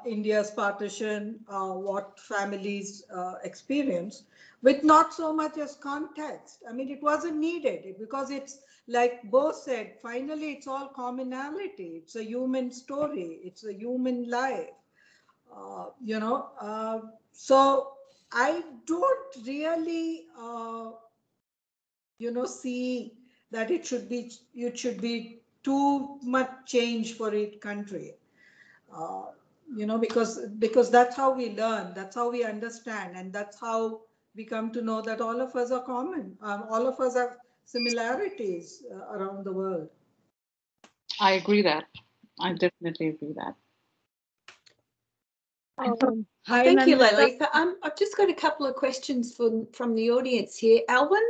India's partition, what families experience, with not so much as context. I mean, it wasn't needed because it's like Bo said, finally, it's all commonality. It's a human story. It's a human life. So I don't really, see that it should be too much change for each country, because that's how we learn, that's how we understand, and that's how we come to know that all of us are common. All of us have similarities around the world. I agree that. I definitely agree that. Hi, Thank you, Nandita. Lalita. I've just got a couple of questions from the audience here. Alwyn?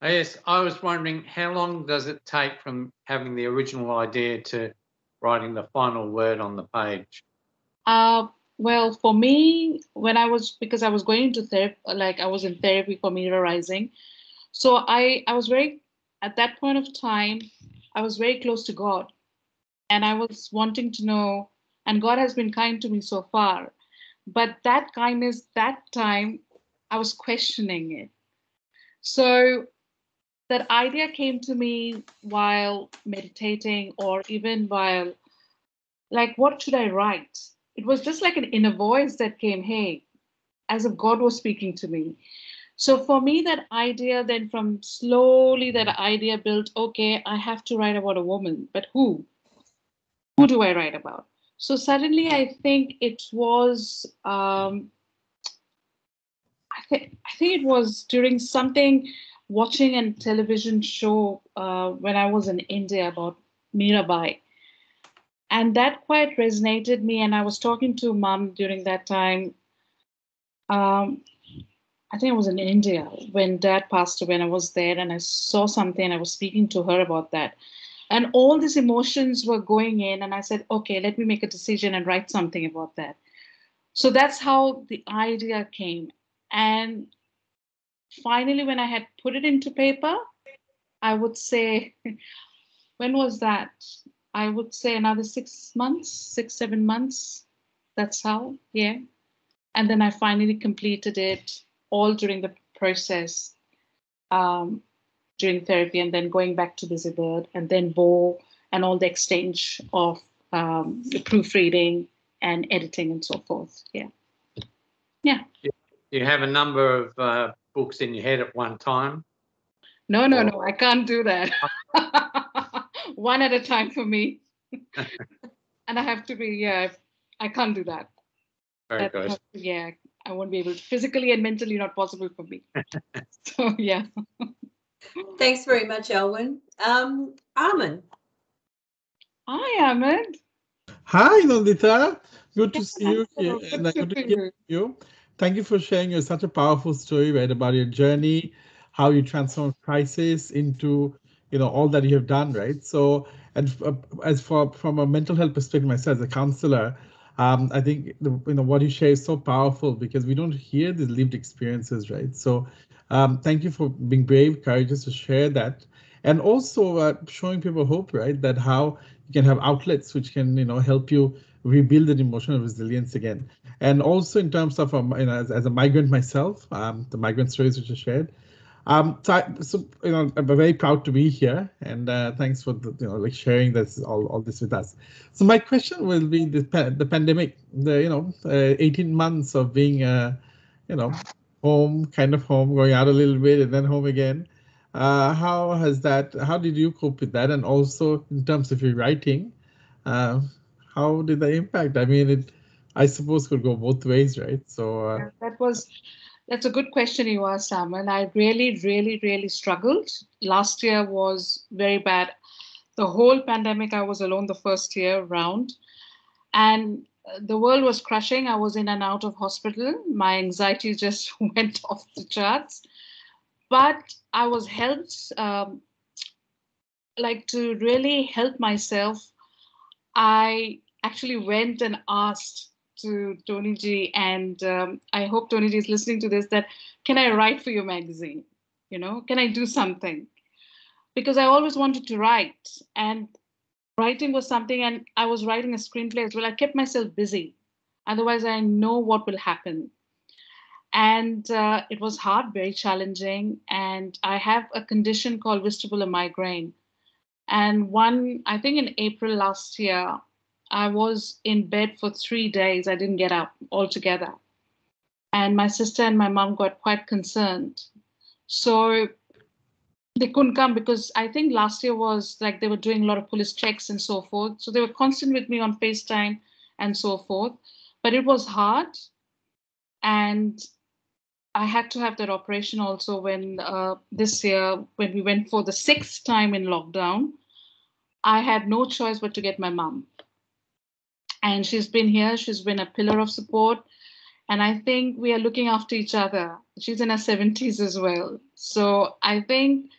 Yes, I was wondering how long does it take from having the original idea to writing the final word on the page? Well, for me, because I was going into therapy, like I was in therapy for Mira Rising. So I was at that point of time, I was very close to God. And I was wanting to know, and God has been kind to me so far. But that kindness, that time, I was questioning it. So that idea came to me while meditating, or even while, like, what should I write? It was just like an inner voice that came, hey, as if God was speaking to me. So for me, that idea, then from slowly that idea built, okay, I have to write about a woman, but who? Who do I write about? So suddenly I think it was, I think it was during something, watching a television show when I was in India about Mirabai. And that quite resonated me. And I was talking to mom during that time. I think I was in India when dad passed away, and I was there and I saw something and I was speaking to her about that. And all these emotions were going in, and I said, okay, let me make a decision and write something about that. So that's how the idea came. And finally, when I had put it into paper, I would say, when was that? I would say another 6 months, 7 months. That's how, yeah. And then I finally completed it all during the process, during therapy, and then going back to Busy Bird, and then Bo, and all the exchange of the proofreading and editing and so forth. Yeah. Yeah. You have a number of books in your head at one time? No, I can't do that. One at a time for me. And I have to be, I can't do that. Very good. Yeah, I won't be able to. Physically and mentally not possible for me. So, yeah. Thanks very much, Alwyn. Armin? Hi, Ahmed. Hi, Nandita. Good to see you Hello, here. good And to good to see hear you. Thank you for sharing such a powerful story, right, about your journey, how you transformed crisis into, all that you have done, right? So, and from a mental health perspective, myself as a counselor, I think what you share is so powerful because we don't hear these lived experiences, right? So, thank you for being brave, courageous to share that, and also showing people hope, right? That how you can have outlets which can, help you rebuild that emotional resilience again. And also in terms of, as a migrant myself, the migrant stories which I shared. So I'm very proud to be here, and thanks for sharing this all this with us. So my question will be the pandemic, 18 months of being home, going out a little bit and then home again. How did you cope with that? And also in terms of your writing, how did that impact? I mean, I suppose could go both ways, right? So that's a good question you asked, Salman. I really, really, really struggled. Last year was very bad. The whole pandemic, I was alone the first year round, and the world was crushing. I was in and out of hospital. My anxiety just went off the charts. But I was helped, to really help myself. I actually went and asked to Tony G, and I hope Tony G is listening to this, that can I write for your magazine? Can I do something? Because I always wanted to write, and writing was something, and I was writing a screenplay as well. I kept myself busy. Otherwise, I know what will happen. And it was hard, very challenging. And I have a condition called vestibular migraine. And I think in April last year, I was in bed for 3 days. I didn't get up altogether. And my sister and my mom got quite concerned. So they couldn't come because I think last year was like they were doing a lot of police checks and so forth. So they were constant with me on FaceTime and so forth. But it was hard. And I had to have that operation also when this year, when we went for the 6th time in lockdown, I had no choice but to get my mom. And she's been here. She's been a pillar of support. And I think we are looking after each other. She's in her 70s as well. So I think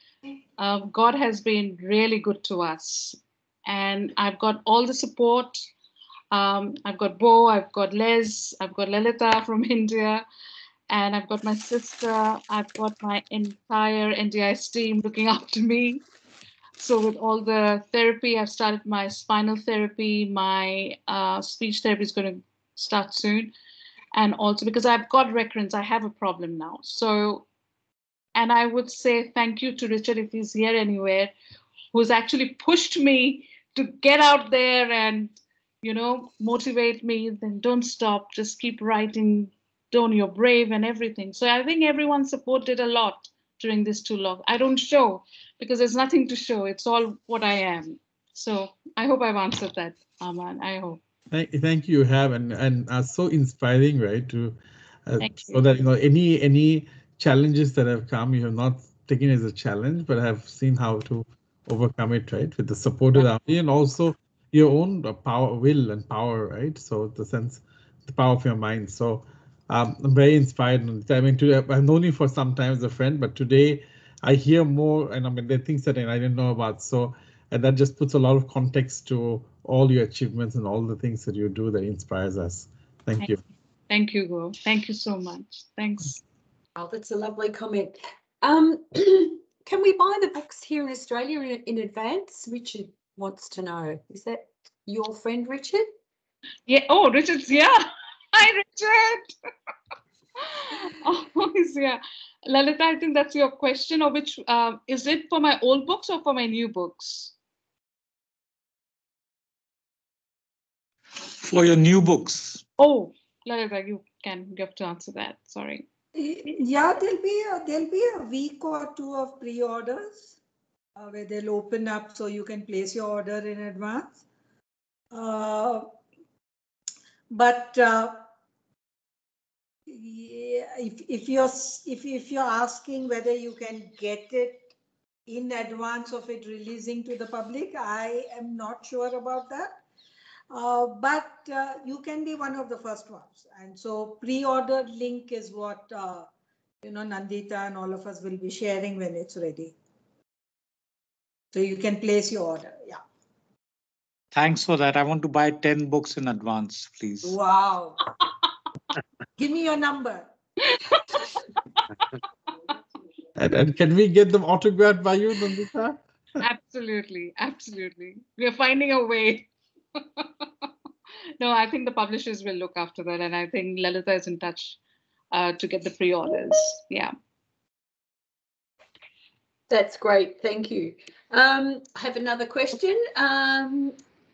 God has been really good to us. And I've got all the support. I've got Bo, I've got Les, I've got Lalita from India, and I've got my sister. I've got my entire NDIS team looking after me. So with all the therapy, I've started my spinal therapy. My speech therapy is going to start soon. And also because I've got recurrence, I have a problem now. So, and I would say thank you to Richard, if he's here anywhere, who's actually pushed me to get out there and, you know, motivate me. Then don't stop, just keep writing. Don't, you're brave and everything. So I think everyone supported a lot during this too long. I don't show because there's nothing to show. It's all what I am. So I hope I've answered that, Aman. I hope. Thank you, have, and so inspiring, right? To so you. that any challenges that have come, you have not taken as a challenge, but have seen how to overcome it, right? With the support of the army and also your own power, will and power, right? So the power of your mind. So I'm very inspired. I mean, I've known you for some time as a friend, but today I hear more, and I mean, there are things that I didn't know about. So, and that just puts a lot of context to all your achievements and all the things that you do that inspires us. Thank you. Thank you, Go. Thank you so much. Thanks. Oh, that's a lovely comment. Can we buy the books here in Australia in advance? Richard wants to know. Is that your friend, Richard? Yeah. Oh, Richard's here. Hi, Richard. Oh, he's here. Lalita, I think that's your question, or which is it for my old books or for my new books? For your new books. Oh, Lalita, you have to answer that. Sorry. Yeah, there'll be a week or two of pre-orders where they'll open up so you can place your order in advance. But yeah, if you're asking whether you can get it in advance of it releasing to the public, I am not sure about that. But you can be one of the first ones. And so pre-order link is what, Nandita and all of us will be sharing when it's ready. So you can place your order. Yeah. Thanks for that. I want to buy 10 books in advance, please. Wow. Give me your number. And can we get them autographed by you, Nandita? Absolutely. Absolutely. We are finding a way. No, I think the publishers will look after that. And I think Lalita is in touch to get the pre-orders. Yeah. That's great. Thank you. I have another question.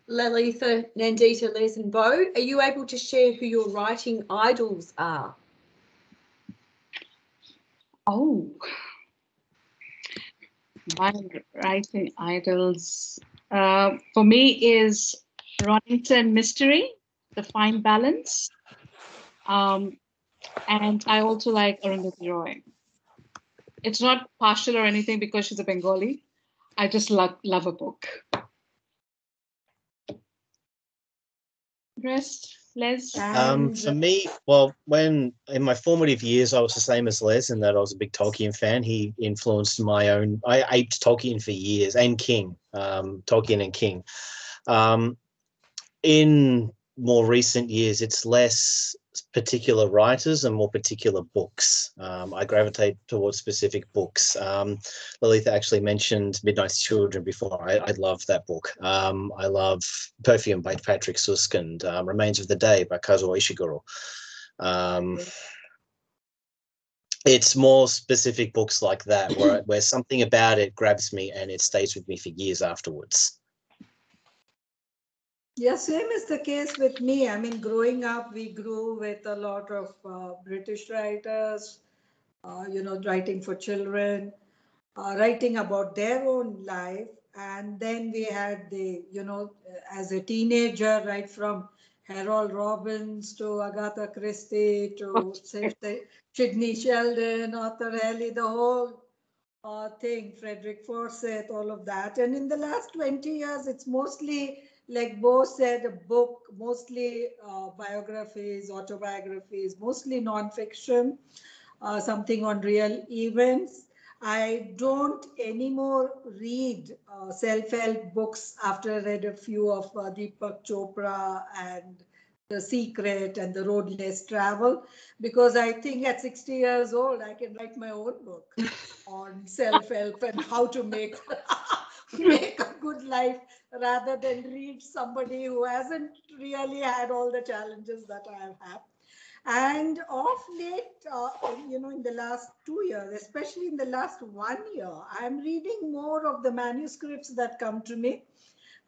Lalita, Nandita, Les and Bo, are you able to share who your writing idols are? Oh, my writing idols for me is Ronington Mystery, The Fine Balance. And I also like Arundhati Roy. It's not partial or anything because she's a Bengali. I just love a book. Rest, Les? For me, well, when in my formative years, I was the same as Les in that I was a big Tolkien fan. He influenced my own. I aped Tolkien for years, and King, Tolkien and King. In more recent years, it's less particular writers and more particular books. I gravitate towards specific books. Lalita actually mentioned Midnight's Children before. I love that book. I love Perfume by Patrick Suskind, Remains of the Day by Kazuo Ishiguro. It's more specific books like that where something about it grabs me and it stays with me for years afterwards. Yeah, same is the case with me. I mean, growing up, we grew with a lot of British writers, writing for children, writing about their own life. And then we had as a teenager, right from Harold Robbins to Agatha Christie to Sidney Sheldon, Arthur Haley, the whole thing, Frederick Forsyth, all of that. And in the last 20 years, it's mostly like Bo said, a book, mostly biographies, autobiographies, mostly non-fiction, something on real events. I don't anymore read self-help books after I read a few of Deepak Chopra and The Secret and The Road Less Travel, because I think at 60 years old, I can write my own book on self-help and how to make, make a good life, rather than read somebody who hasn't really had all the challenges that I have had. And of late, in the last 2 years, especially in the last 1 year, I'm reading more of the manuscripts that come to me.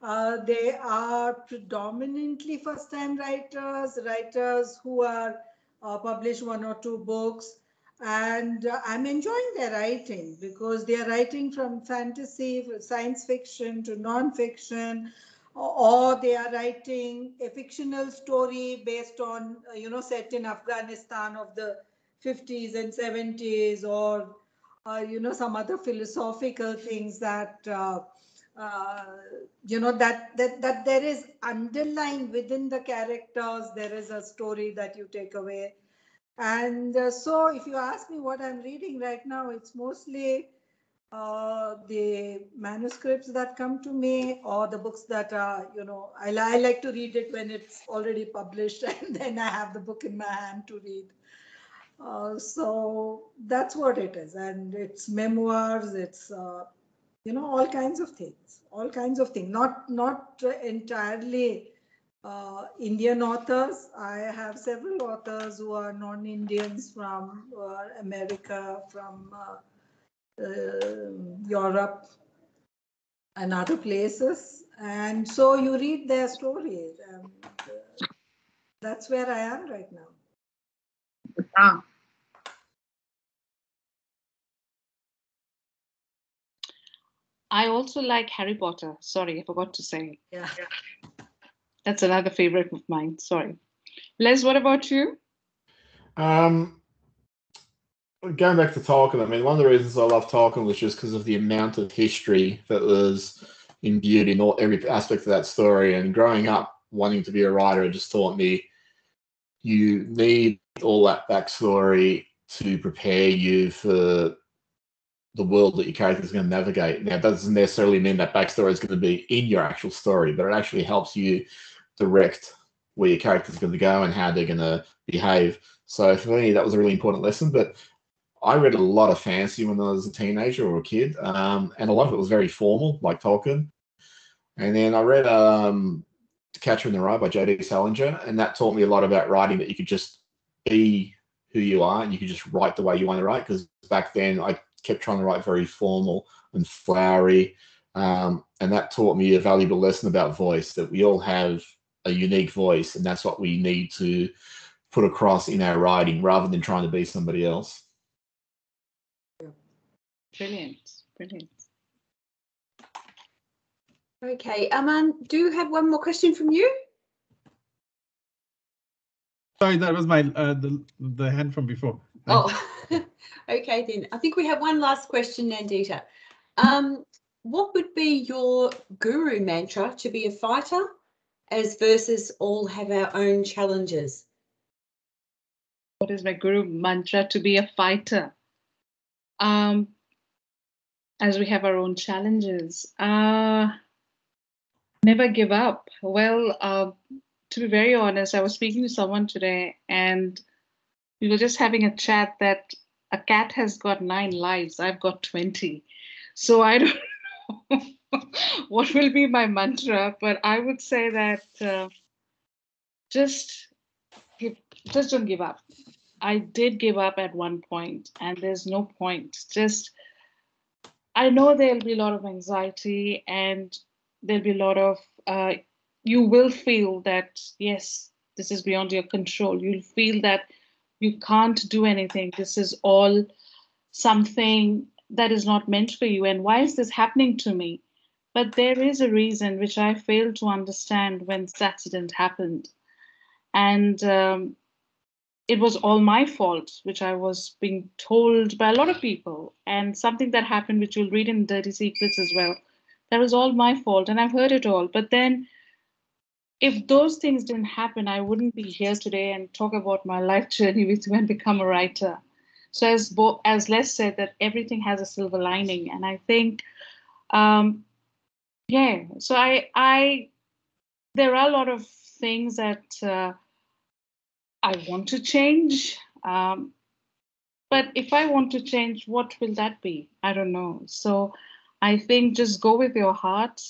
They are predominantly first-time writers who are published 1 or 2 books. And I'm enjoying their writing because they are writing from fantasy, science fiction to non-fiction, or they are writing a fictional story based on, set in Afghanistan of the 50s and 70s, or, some other philosophical things that, that there is underlying within the characters, there is a story that you take away. And so if you ask me what I'm reading right now, it's mostly the manuscripts that come to me, or the books that are, I like to read it when it's already published and then I have the book in my hand to read. So that's what it is. And it's memoirs, it's, all kinds of things, not entirely Indian authors. I have several authors who are non-Indians from America, from Europe and other places. And so you read their stories, and that's where I am right now. Ah. I also like Harry Potter. Sorry, I forgot to say. Yeah. That's another favorite of mine. Sorry. Les, what about you? Going back to Tolkien, I mean, one of the reasons I love Tolkien was just because of the amount of history that was imbued in every aspect of that story. And growing up wanting to be a writer, it just taught me you need all that backstory to prepare you for the world that your character is going to navigate. Now, that doesn't necessarily mean that backstory is going to be in your actual story, but it actually helps you direct where your character is going to go and how they're going to behave. So for me, that was a really important lesson. But I read a lot of fantasy when I was a teenager or a kid, and a lot of it was very formal, like Tolkien. And then I read To Catcher in the Rye by J.D. Salinger, and that taught me a lot about writing, that you could just be who you are and you could just write the way you want to write. Because back then I kept trying to write very formal and flowery, and that taught me a valuable lesson about voice, that we all have a unique voice, and that's what we need to put across in our writing rather than trying to be somebody else. Brilliant, brilliant. Okay, Aman, do you have one more question from you? Sorry, that was my the hand from before. Okay then. I think we have one last question, Nandita. What would be your guru mantra to be a fighter, as versus all have our own challenges? What is my guru mantra to be a fighter? As we have our own challenges. Never give up. Well, to be very honest, I was speaking to someone today and we were just having a chat that a cat has got 9 lives. I've got 20. So I don't know what will be my mantra, but I would say that just don't give up. I did give up at one point and there's no point. I know there'll be a lot of anxiety and there'll be a lot of, you will feel that, yes, this is beyond your control. You'll feel that you can't do anything. This is all something that is not meant for you. And why is this happening to me? But there is a reason which I failed to understand when this accident happened. And it was all my fault, which I was being told by a lot of people. And something that happened, which you'll read in Dirty Secrets as well, that was all my fault. And I've heard it all. But then if those things didn't happen, I wouldn't be here today and talk about my life journey with you and become a writer. So as Les said, that everything has a silver lining, and I think, yeah. So there are a lot of things that I want to change, but if I want to change, what will that be? I don't know. So I think just go with your heart.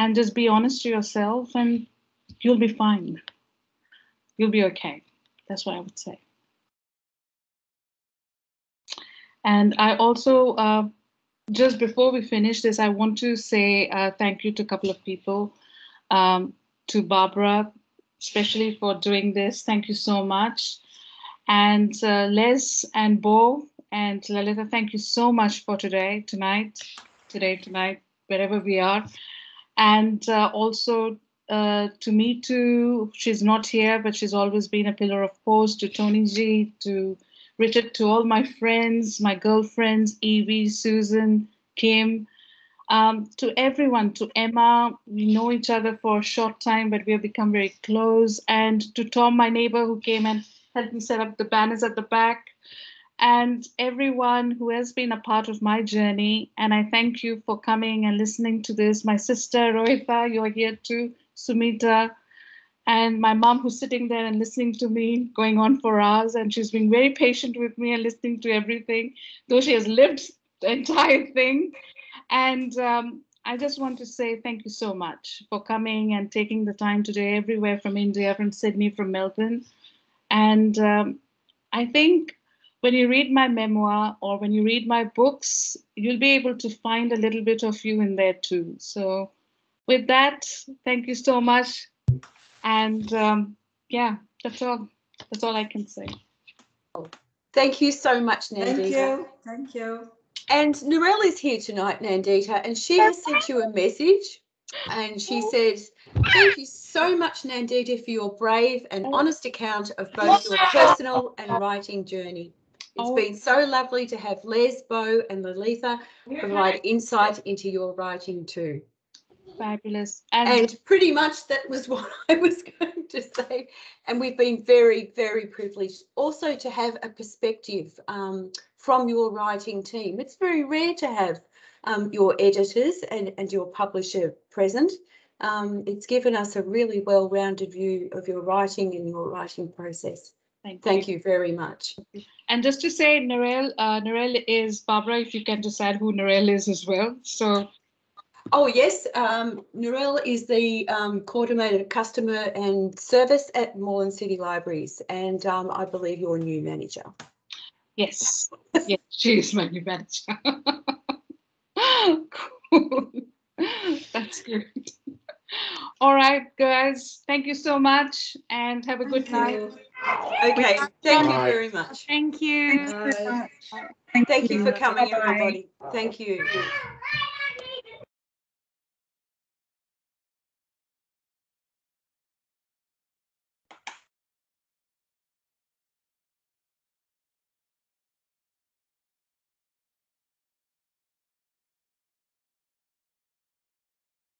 And just be honest to yourself, and you'll be fine. You'll be okay. That's what I would say. And I also, just before we finish this, I want to say thank you to a couple of people. To Barbara, especially for doing this. Thank you so much. And Les and Bo and Lalita, thank you so much for tonight, wherever we are. And also to me too, she's not here, but she's always been a pillar of post, to Tony G, to Richard, to all my friends, my girlfriends, Evie, Susan, Kim, to everyone, to Emma. We know each other for a short time, but we have become very close. And to Tom, my neighbor, who came and helped me set up the banners at the back. And everyone who has been a part of my journey. And I thank you for coming and listening to this. My sister, Rohita, you're here too, Sumita, and my mom, who's sitting there and listening to me going on for hours. And she's been very patient with me and listening to everything, though she has lived the entire thing. And I just want to say thank you so much for coming and taking the time today, everywhere from India, from Sydney, from Melbourne. And I think when you read my memoir or when you read my books, you'll be able to find a little bit of you in there too. So with that, thank you so much. And yeah, that's all I can say. Thank you so much, Nandita. Thank you. And Narelle is here tonight, Nandita, and she has sent you a message. And she says, thank you so much, Nandita, for your brave and honest account of both your personal and writing journey. It's been so lovely to have Les, Bo and Lalitha provide insight into your writing too. Fabulous. And pretty much that was what I was going to say. And we've been very, very privileged also to have a perspective from your writing team. It's very rare to have your editors and your publisher present. It's given us a really well-rounded view of your writing and your writing process. Thank you very much. And just to say, Narelle is, Barbara, if you can decide who Narelle is as well. So. Oh, yes. Narelle is the coordinator of customer and service at Moreland City Libraries. And I believe you're a new manager. Yes. Yes, she is my new manager. Cool. That's good. All right, guys. Thank you so much and have a good night. Okay. Thank you very much. Thank you. Thank you for coming, everybody. Thank you.